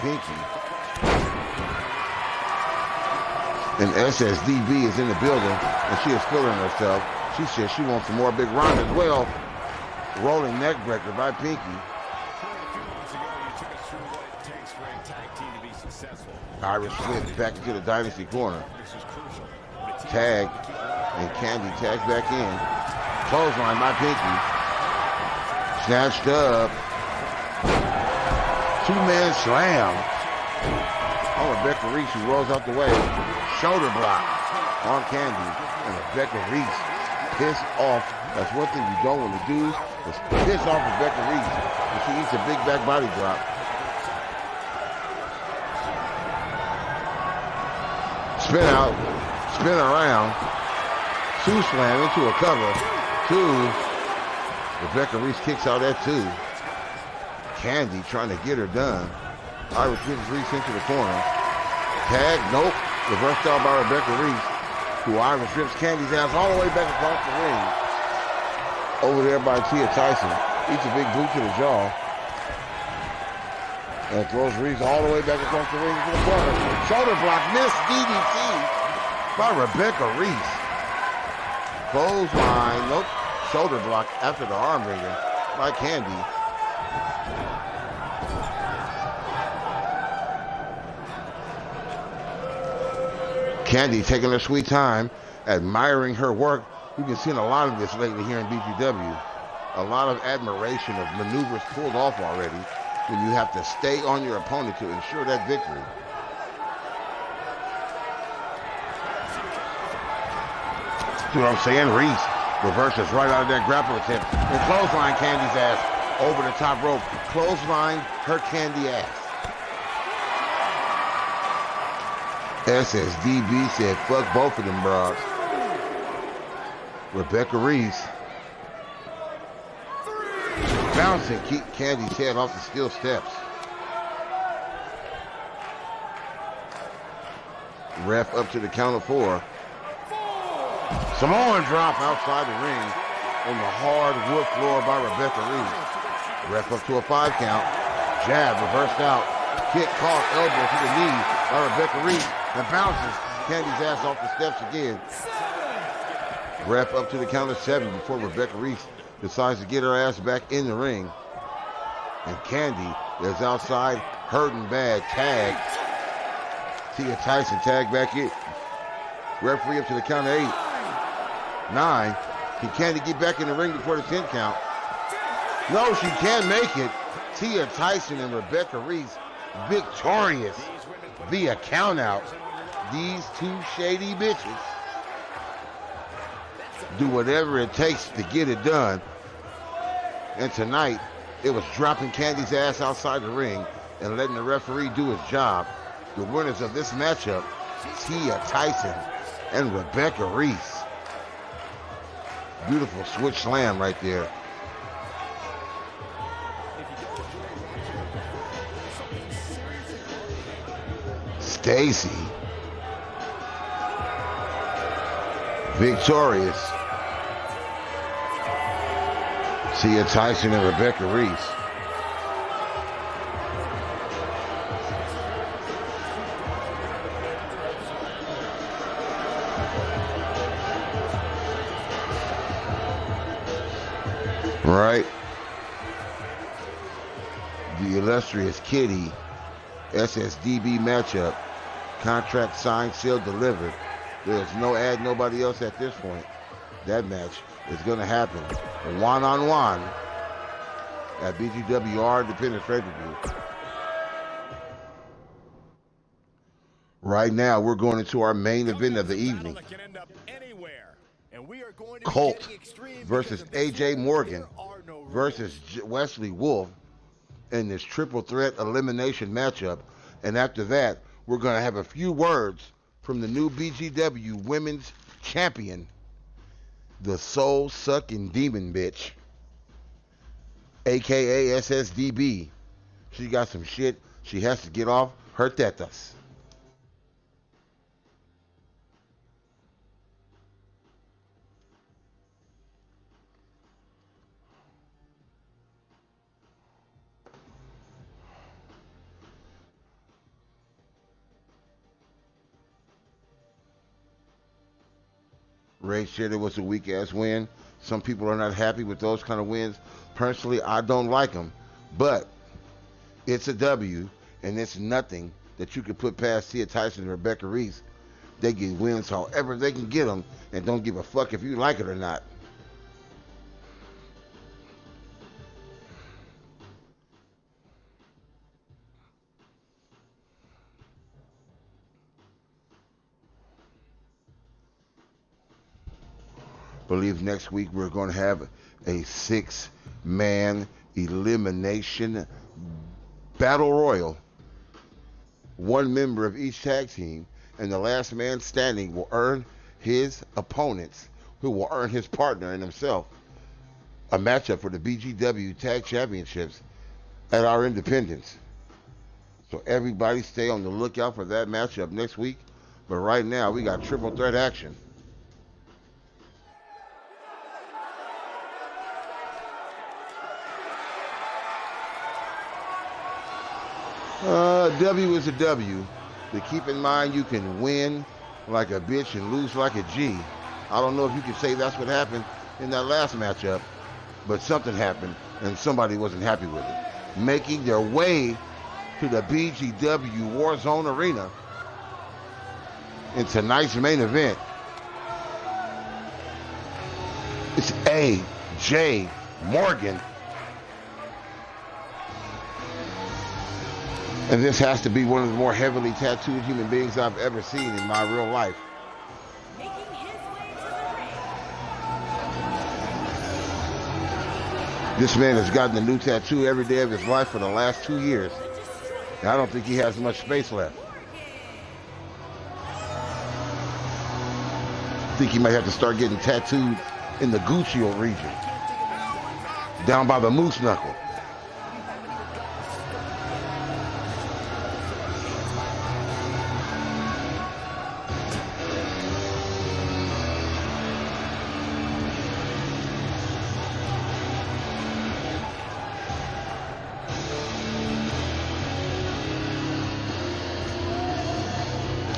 Pinky. And SSDB is in the building, and she is feeling herself. She says she wants some more Big Ron as well. Rolling neck breaker by Pinky. Irish whip back into the Dynasty corner. Tag, and Candy tags back in. Clothesline by Pinky. Snatched up. Two-man slam on Rebecca Reese, who rolls out the way. Shoulder block on Candy, and Rebecca Reese pissed off. That's one thing you don't want to do, is piss off Rebecca Reese when she eats a big back body drop. Spin out, spin around, Two slam into a cover. Two. Rebecca Reese kicks out at two. Candy trying to get her done. Irish Whips Reese into the corner. Tag, nope. Reversed out by Rebecca Reese, who Irish rips Candy's ass all the way back across the ring. Over there by Tia Tyson. Eats a big boot to the jaw. And throws Reese all the way back across the ring to the corner. Shoulder block, missed DDT by Rebecca Reese. Clothesline, nope. Shoulder block after the arm wringer by Candy. Candy taking her sweet time, admiring her work. We've been seeing a lot of this lately here in BGW. A lot of admiration of maneuvers pulled off already when you have to stay on your opponent to ensure that victory. See what I'm saying? Reese reverses right out of that grapple attempt and clothesline Candy's ass over the top rope. Clothesline her Candy ass. SSDB said, fuck both of them bros. Rebecca Reese bouncing, keep Candy's head off the steel steps. Ref up to the count of 4. Samoan drop outside the ring on the hard wood floor by Rebecca Reese. Ref up to a 5 count. Jab reversed out. Kick caught, elbow to the knee by Rebecca Reese. And bounces Candy's ass off the steps again. Ref up to the count of 7 before Rebecca Reese decides to get her ass back in the ring. And Candy is outside, hurting bad. Tag. Tia Tyson tag back in. Referee up to the count of 8. 9. Can Candy get back in the ring before the 10 count? No, she can't make it. Tia Tyson and Rebecca Reese victorious via count out. These two shady bitches do whatever it takes to get it done. And tonight, it was dropping Candy's ass outside the ring and letting the referee do his job. The winners of this matchup, Tia Tyson and Rebecca Reese. Beautiful switch slam right there. Stacy victorious. Tia Tyson and Rebecca Reese. Right. The illustrious Kitty SSDB matchup. Contract signed, sealed, delivered. There's no add nobody else at this point. That match is going to happen one-on-one at BGWR Independent Pay-Per-View. Right now, we're going into our main event of the evening. Colt versus AJ Morgan versus Wesley Wolf in this triple threat elimination matchup. And after that, we're going to have a few words from the new BGW Women's Champion, the soul-sucking demon bitch, a.k.a. SSDB. She got some shit she has to get off her tetas. Ray said it was a weak-ass win. Some people are not happy with those kind of wins. Personally, I don't like them. But it's a W, and it's nothing that you could put past Tia Tyson and Rebecca Reese. They get wins however they can get them and don't give a fuck if you like it or not. Believe next week we're going to have a 6-man elimination battle royal. One member of each tag team, and the last man standing will earn his opponent's who will earn his partner and himself a matchup for the BGW Tag Championships at our Independence. So everybody stay on the lookout for that matchup next week. But right now, we got triple threat action. W is a W. But keep in mind, you can win like a bitch and lose like a G. I don't know if you can say that's what happened in that last matchup, but something happened and somebody wasn't happy with it. Making their way to the BGW Warzone Arena in tonight's main event, it's A.J. Morgan. And this has to be one of the more heavily tattooed human beings I've ever seen in my real life. This man has gotten a new tattoo every day of his life for the last 2 years. And I don't think he has much space left. I think he might have to start getting tattooed in the Guccio region, down by the moose knuckle.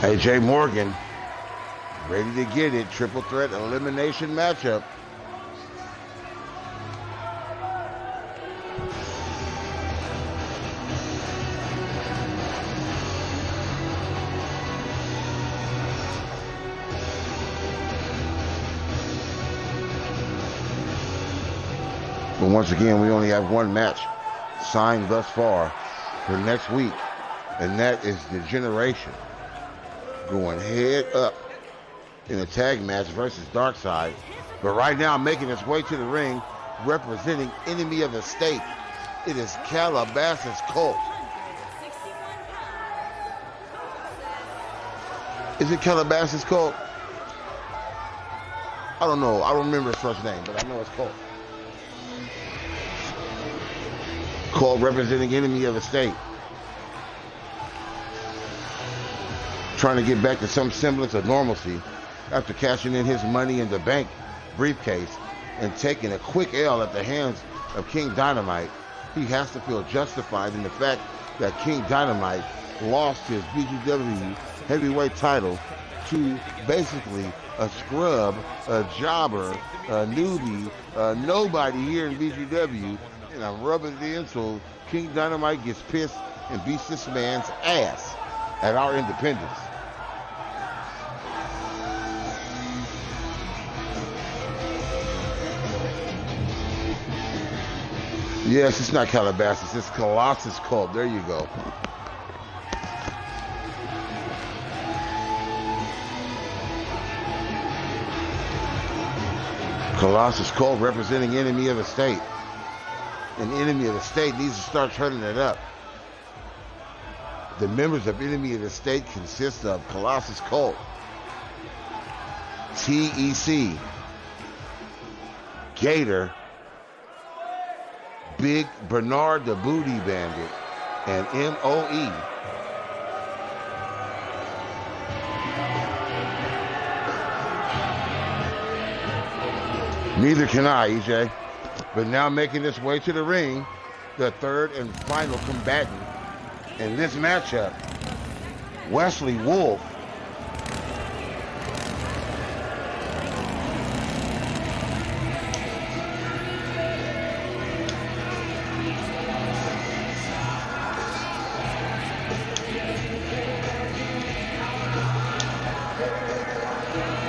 A.J. Morgan, ready to get it. Triple threat elimination matchup. But once again, we only have one match signed thus far for next week, and that is the Generation going head up in a tag match versus Darkseid. But right now, making its way to the ring, representing Enemy of the State, it is Calabasas Colt. Is it Calabasas Colt? I don't know. I don't remember his first name, but I know it's Colt. Colt representing Enemy of the State. Trying to get back to some semblance of normalcy after cashing in his Money in the Bank briefcase and taking a quick L at the hands of King Dynamite. He has to feel justified in the fact that King Dynamite lost his BGW heavyweight title to basically a scrub, a jobber, a newbie, a nobody here in BGW, and I'm rubbing it in so King Dynamite gets pissed and beats this man's ass at our Independence. Yes, it's not Calabasas, it's Colossus Colt. There you go. Colossus Colt representing Enemy of the State. And Enemy of the State needs to start turning it up. The members of Enemy of the State consist of Colossus Colt, TEC, Gator, Big Bernard the Booty Bandit, and MOE. Neither can I, EJ. But now making his way to the ring, the third and final combatant in this matchup, Wesley Wolf.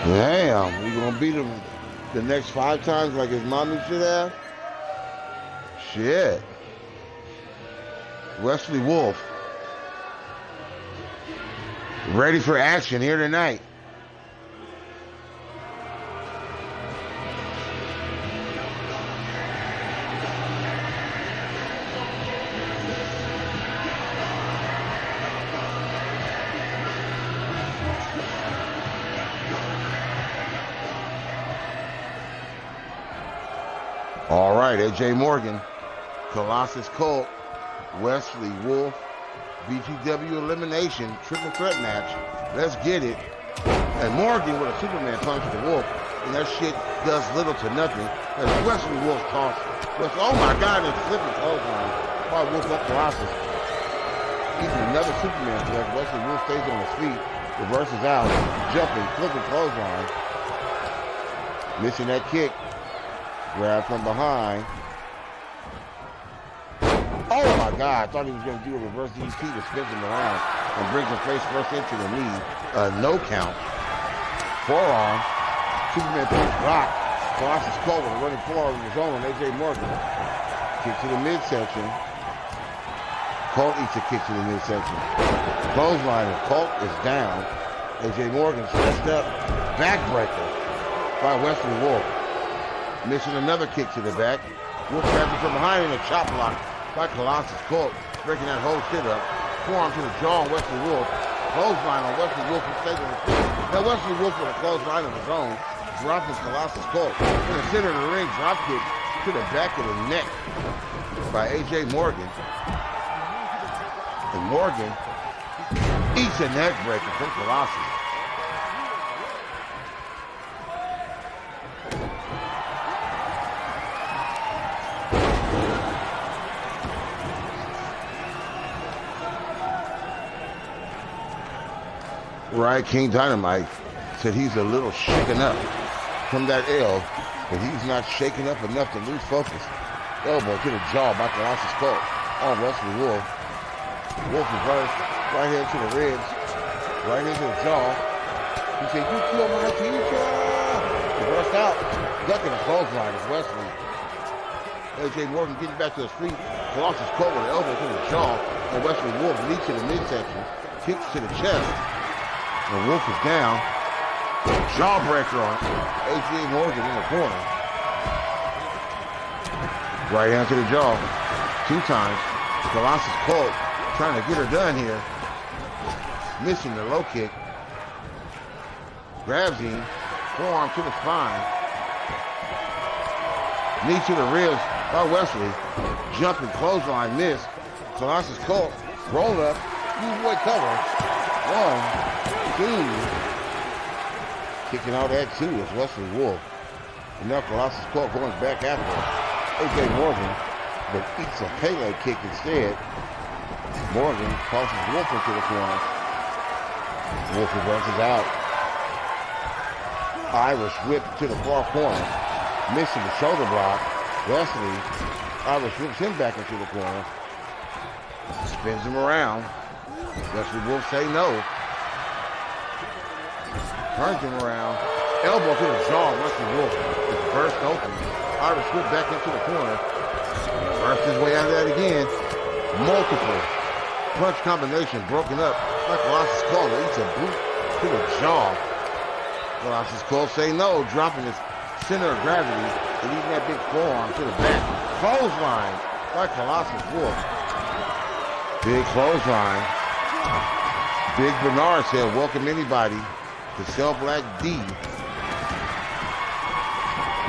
Damn, you gonna beat him the next 5 times like his mommy should have? Shit. Wesley Wolf, ready for action here tonight. All right, AJ Morgan, Colossus Colt, Wesley Wolf, BGW elimination, triple threat match. Let's get it. And Morgan with a Superman punch to Wolf, and that shit does little to nothing. As Wesley Wolf toss. Oh my God, it's flipping clothesline. By Wolf up Colossus. Even another Superman flick. Wesley Wolf stays on his feet, reverses out, jumping, flipping clothesline. Missing that kick. Grab from behind. Oh my God, I thought he was going to do a reverse DT to spin him around and brings him face first into the knee. No count. Forearm. Superman punch block. Colossus Colt with a running forearm of his own on AJ Morgan. Kick to the midsection. Colt eats a kick to the midsection. Clothesline of Colt is down. AJ Morgan stretched up. Backbreaker by Wesley Wolf. Missing another kick to the back. Wolf grabs it from behind in a chop block by Colossus Colt, breaking that whole shit up. Forearm to the jaw on Wesley Wolf. Clothesline on Wesley Wolf who stays on his feet. Now Wesley Wolf with a clothesline of his own, dropping Colossus Colt. In the center of the ring, drop kick to the back of the neck by AJ Morgan. And Morgan eats a neck breaker from Colossus. Right, King Dynamite said he's a little shaken up from that L, but he's not shaken up enough to lose focus. Elbow to the jaw by Colossus Colt on Wesley Wolf. Wolf reversed, right hand to the ribs, right hand to the jaw. He said, "You killed my teacher." Reversed out, ducking a clothesline is Wesley. AJ Morgan getting back to his feet. Colossus Colt with an elbow to the jaw, and Wesley Wolf leads to the midsection, kicks to the chest. And Wolf is down. Jawbreaker on AJ Morgan in the corner. Right hand to the jaw. 2 times. Colossus Colt trying to get her done here. Missing the low kick. Grabs him. Forearm to the spine. Knee to the ribs by Wesley. Jumping clothesline miss. Colossus Colt roll up. Boy cover. 1, 2. Kicking out that 2 is Wesley Wolf. And now Colossus Colt going back after AJ Morgan, but eats a Pele kick instead. Morgan tosses Wolf into the corner. Wolf reverses out. Irish whip to the far corner. Missing the shoulder block. Wesley, Irish whips him back into the corner. Spins him around. Wesley Wolf say no. Turns him around. Elbow to the jaw. Wesley Wolf is burst open. Irish whip back into the corner. Burst his way out of that again. Multiple punch combination broken up by Colossus Colt. Eats a boot to the jaw. Colossus Colt say no, dropping his center of gravity and eating that big forearm to the back. Clothesline by Colossus Wolf. Big clothesline. Big Bernard said, "Welcome anybody to Cell Black D."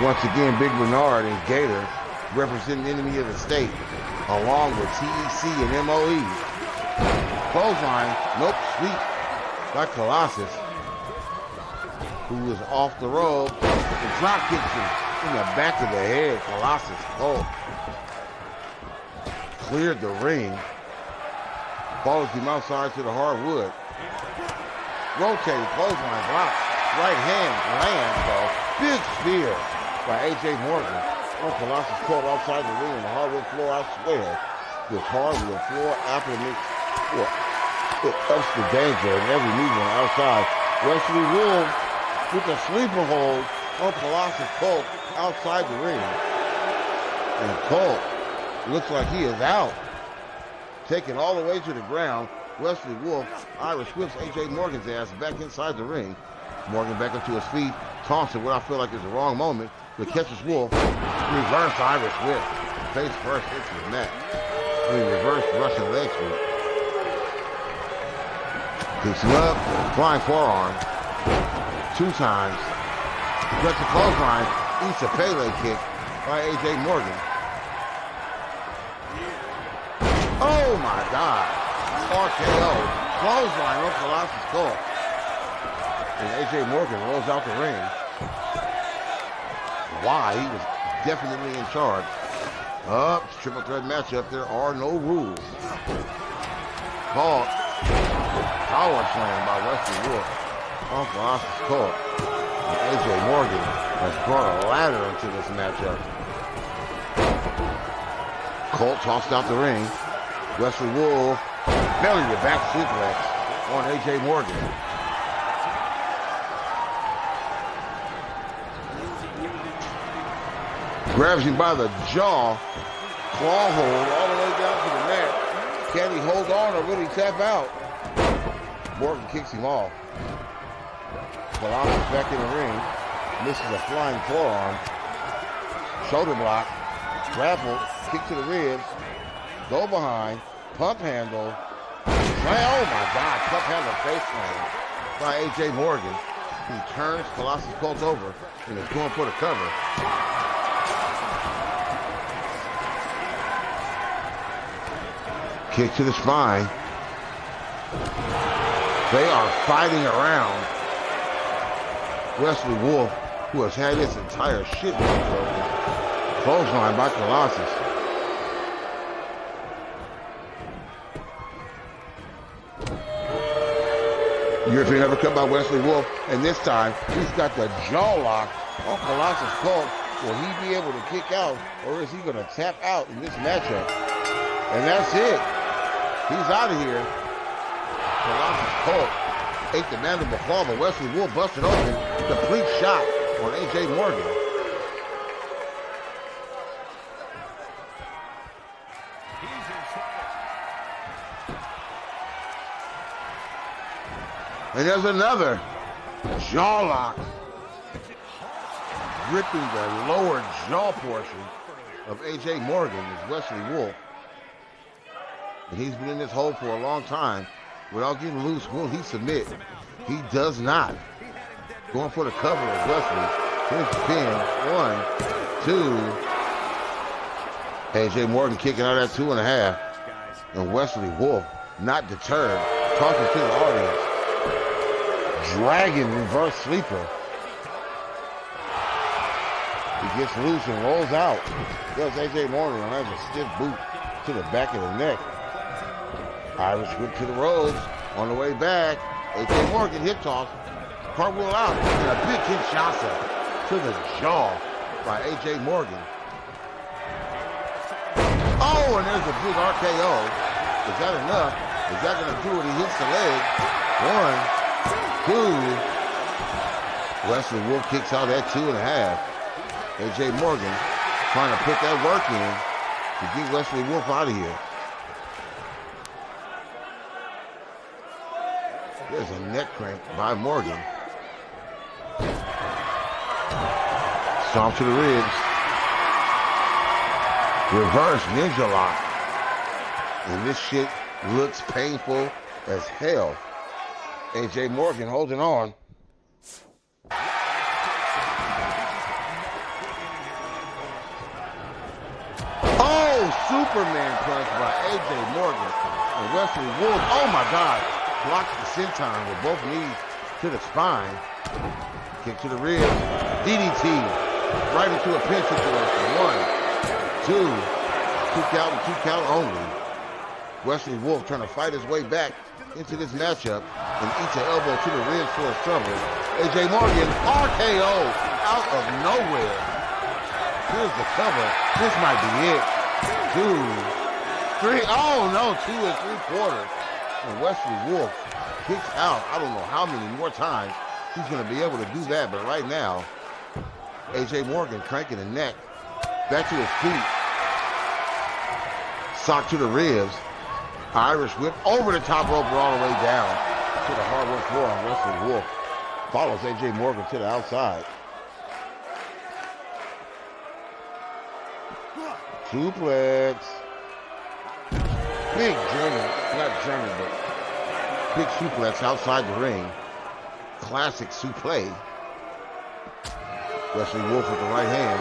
Once again, Big Bernard and Gator representing Enemy of the State, along with TEC and MOE. Clothesline, nope, sweep by Colossus, who is off the rope. The drop kicks him in the back of the head. Colossus Colt cleared the ring. Follows him outside to the hardwood. Rotating, clothesline, block. Right hand lands, though. Big spear by AJ Morgan on Colossus Colt outside the ring on the hardwood floor. I swear, this hardwood floor applement, it ups the danger of every move on the outside. Wesley Wolf with a sleeper hold on Colossus Colt outside the ring. And Colt looks like he is out. Taken all the way to the ground. Wesley Wolf, Irish whips AJ Morgan's ass back inside the ring. Morgan back up to his feet, taunts what I feel like is the wrong moment, but catches Wolf. Reverse Irish whip. Face first into the neck. Reverse Russian leg sweep. Picks him up, flying forearm. 2 times. Gets a clothesline, eats a Pele kick. by AJ Morgan. Oh my God. RKO. Clothesline on Colossus Colt. And AJ Morgan rolls out the ring. Why? He was definitely in charge. Up, triple threat matchup. There are no rules. Caught. Power slam by Wesley Wolf on Colossus Colt. And AJ Morgan has brought a ladder into this matchup. Colt tossed out the ring. Wesley Wolf belly to back suplex on AJ Morgan. Grabs him by the jaw. Claw hold all the way down to the mat. Can he hold on or will he tap out? Morgan kicks him off. Colossus back in the ring. Misses a flying forearm. Shoulder block. Grapple. Kick to the ribs. Go behind. Pump handle. Oh my God. Pump handle face slam by AJ Morgan. He turns Colossus Colt over and is going for the cover. Kick to the spine. They are fighting around Wesley Wolf, who has had his entire shit broken. Clothesline by Colossus. European uppercut by Wesley Wolf, and this time he's got the jaw lock on Colossus Colt. Will he be able to kick out, or is he going to tap out in this matchup? And that's it. He's out of here. Colossus Colt ate the mandible claw, but Wesley Wolf busted open. Complete shot on AJ Morgan. And there's another jaw lock, gripping the lower jaw portion of AJ Morgan is Wesley Wolf. And he's been in this hole for a long time. Without getting loose, will he submit? He does not. Going for the cover of Wesley. Here's the pin. 1, 2. AJ Morgan kicking out at 2.5. And Wesley Wolf, not deterred, talking to the audience. Dragon reverse sleeper. He gets loose and rolls out. Does AJ Morgan and has a stiff boot to the back of the neck. Irish whip to the ropes. On the way back, AJ Morgan hip toss. Cartwheel out. And a big Kinshasa to the jaw by AJ Morgan. Oh, and there's a big RKO. Is that enough? Is that going to do it? He hits the leg. 1, 2. Wesley Wolf kicks out at 2.5. AJ Morgan trying to put that work in to get Wesley Wolf out of here. There's a neck crank by Morgan. Stomp to the ribs. Reverse ninja lock. And this shit looks painful as hell. AJ Morgan holding on. Oh, Superman punch by AJ Morgan. And Wesley Wolf, oh my God, blocks the senton with both knees to the spine. Kick to the ribs. DDT right into a pin situation. 1, 2. 2 count and 2 count only. Wesley Wolf trying to fight his way back into this matchup and eats an elbow to the ribs for a stumble. AJ Morgan, RKO out of nowhere. Here's the cover. This might be it. 2, 3. Oh no, 2 3/4. And Wesley Wolf kicks out. I don't know how many more times he's going to be able to do that, but right now, AJ Morgan cranking the neck back to his feet. Sock to the ribs. Irish whip over the top rope all the way down to the hardwood floor on Wesley Wolf. Follows AJ Morgan to the outside. Suplex. Big German, not German, but big suplex outside the ring. Classic suplex. Wesley Wolf with the right hand.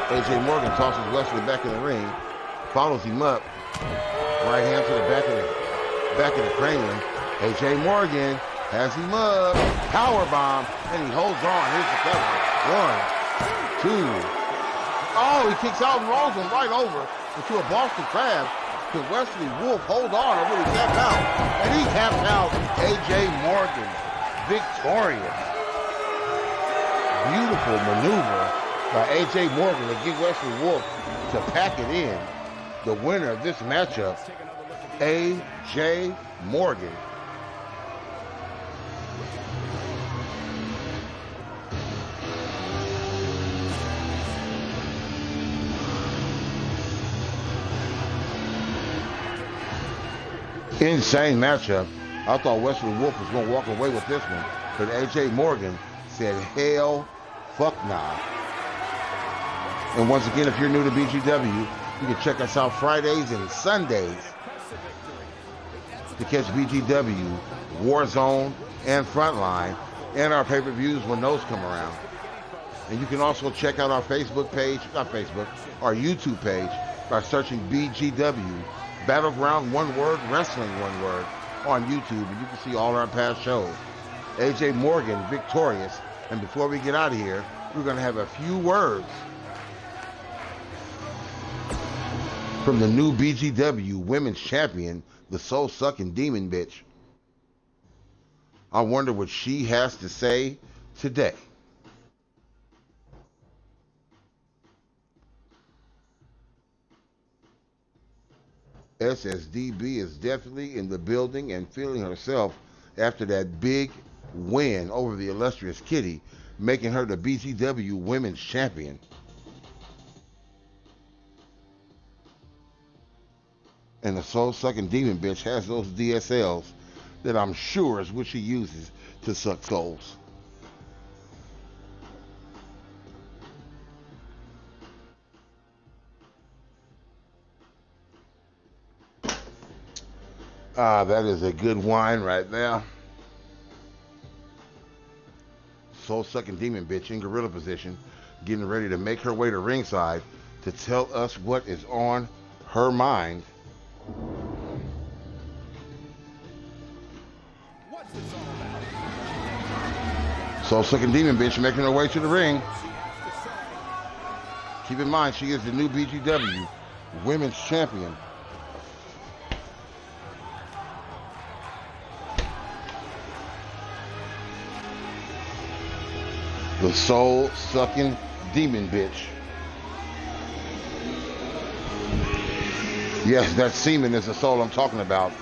AJ Morgan tosses Wesley back in the ring, follows him up, right hand to the back of the cranium. AJ Morgan has him up, power bomb, and he holds on. Here's the cover. 1, 2. Oh, he kicks out and rolls him right over into a Boston Crab. Can Wesley Wolf hold on or will he tap out? And he taps out. AJ Morgan victorious. Beautiful maneuver by AJ Morgan to get Wesley Wolf to pack it in. The winner of this matchup, AJ Morgan. Insane matchup. I thought Wesley Wolf was going to walk away with this one, but AJ Morgan said, hell, fuck nah. And once again, if you're new to BGW, you can check us out Fridays and Sundays to catch BGW, Warzone, and Frontline, and our pay-per-views when those come around. And you can also check out our Facebook page, our YouTube page by searching BGW, Battleground one word, Wrestling one word, on YouTube, and you can see all our past shows. AJ Morgan victorious. And before we get out of here, we're going to have a few words from the new BGW Women's Champion, the soul-sucking demon bitch. I wonder what she has to say today. SSDB is definitely in the building and feeling herself after that big win over the illustrious Kitty, making her the BGW Women's Champion. And the soul-sucking demon bitch has those DSLs that I'm sure is what she uses to suck souls. That is a good wine right there. Soul-sucking demon bitch in gorilla position, getting ready to make her way to ringside to tell us what is on her mind. What's this all about? Soul-sucking demon bitch making her way to the ring. Keep in mind, she is the new BGW Women's Champion. The soul-sucking demon bitch. Yes, that semen is the soul I'm talking about.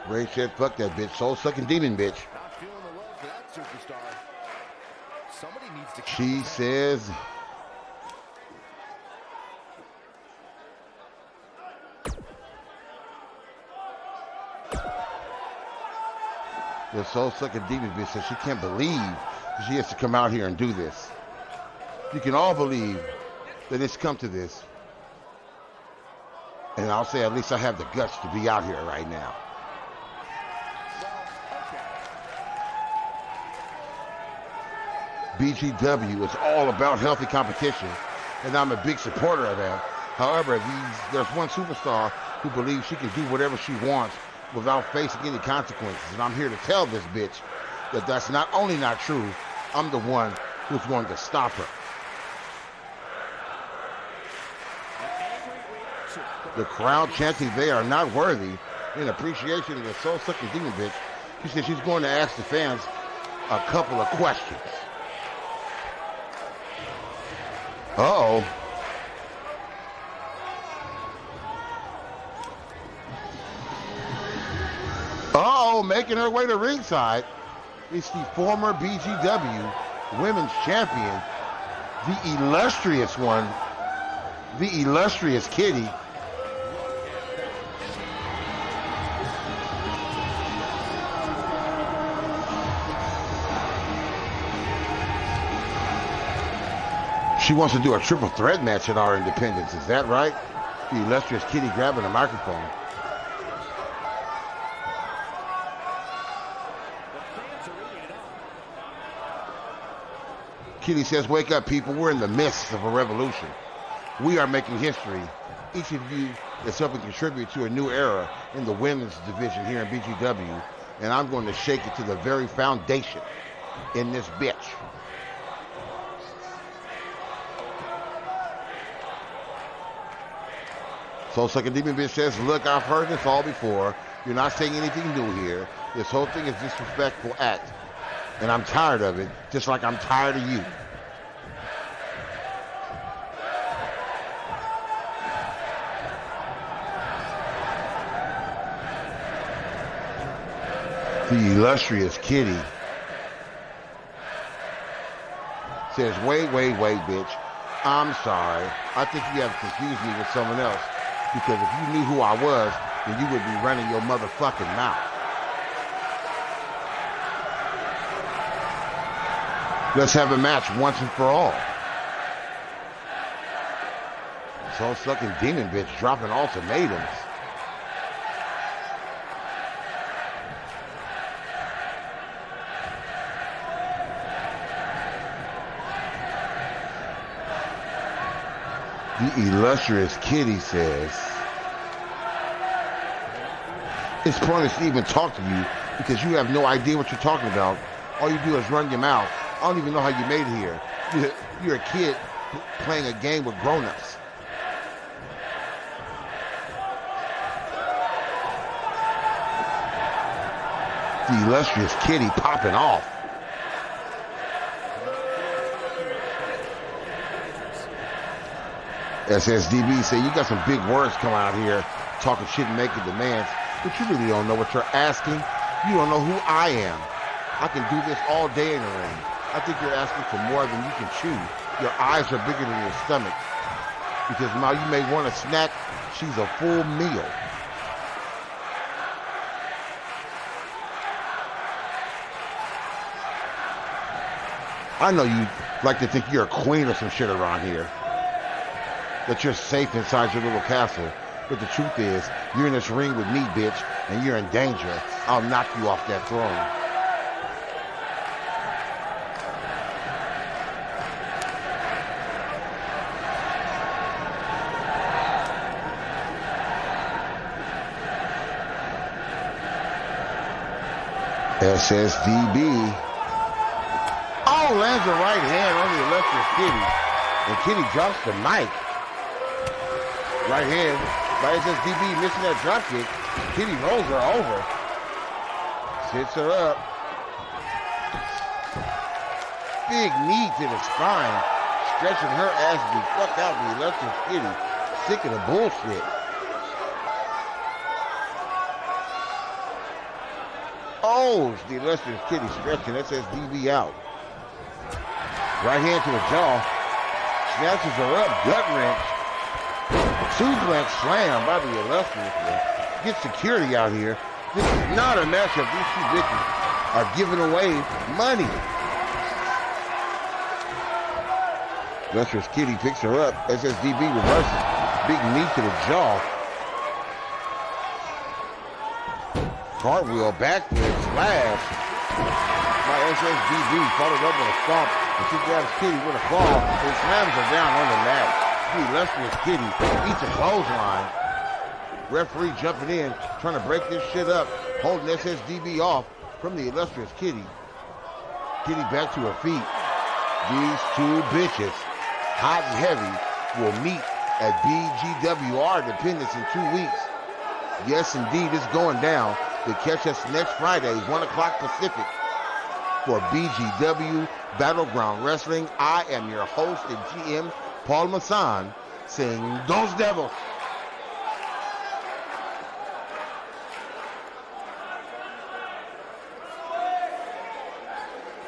Ray said, fuck that bitch. Soul-sucking demon bitch. Not feeling the love for that superstar. Somebody needs to. She says, the soul-sucking demon bitch says she can't believe she has to come out here and do this. You can all believe that it's come to this. And I'll say at least I have the guts to be out here right now. BGW is all about healthy competition, and I'm a big supporter of that. However, there's one superstar who believes she can do whatever she wants without facing any consequences. And I'm here to tell this bitch that that's not only not true, I'm the one who's going to stop her. The crowd chanting they are not worthy in appreciation of the soul-sucking demon bitch. She said she's going to ask the fans a couple of questions. Uh-oh. Uh-oh, making her way to ringside is the former BGW Women's Champion, the illustrious one, the illustrious Kitty. She wants to do a triple threat match at our Independence, is that right? The illustrious Kitty grabbing the microphone. Kitty says, wake up, people. We're in the midst of a revolution. We are making history. Each of you is helping contribute to a new era in the women's division here in BGW. And I'm going to shake it to the very foundation in this bitch. So Second Demon Bitch says, look, I've heard this all before. You're not saying anything new here. This whole thing is a disrespectful act. And I'm tired of it, just like I'm tired of you. The illustrious Kitty says, wait, bitch. I'm sorry. I think you have confused me with someone else. Because if you knew who I was, then you would be running your motherfucking mouth. Let's have a match once and for all. So fucking demon bitch dropping ultimatums. The illustrious Kitty says, it's pointless to even talk to you because you have no idea what you're talking about. All you do is run your mouth. I don't even know how you made it here. You're a kid playing a game with grown-ups. The illustrious Kitty popping off. SSDB say you got some big words coming out here talking shit and making demands, but you really don't know what you're asking. You don't know who I am. I can do this all day in the ring. I think you're asking for more than you can chew. Your eyes are bigger than your stomach. Because now you may want a snack, she's a full meal. I know you like to think you're a queen or some shit around here. That you're safe inside your little castle. But the truth is, you're in this ring with me, bitch, and you're in danger. I'll knock you off that throne. SSDB. Oh, lands a right hand on the illustrious Kitty. And Kitty drops the mic. Right hand by SSDB missing that drop kick. Kitty rolls her over. Sits her up. Big knee to the spine. Stretching her ass the fuck out, the illustrious Kitty. Sick of the bullshit. Oh, the illustrious Kitty stretching SSDB out. Right hand to the jaw. Snatches her up, gut wrench. Suplex slam by the illustrious one. Get security out here. This is not a matchup. These two bitches are giving away money. Illustrious Kitty picks her up. SSDB reverses. Big knee to the jaw. Cartwheel, backflip, splash by SSDB, followed up with a stomp, and she grabs Kitty with a claw and slams her down on the mat. The illustrious Kitty eats a clothesline. Referee jumping in, trying to break this shit up, holding SSDB off from the illustrious Kitty. Kitty back to her feet. These two bitches, hot and heavy, will meet at BGWR Independence in 2 weeks. Yes, indeed, it's going down. To catch us next Friday, 1 o'clock Pacific, for BGW Battleground Wrestling. I am your host and GM, Paul Masson, saying, Those Devils.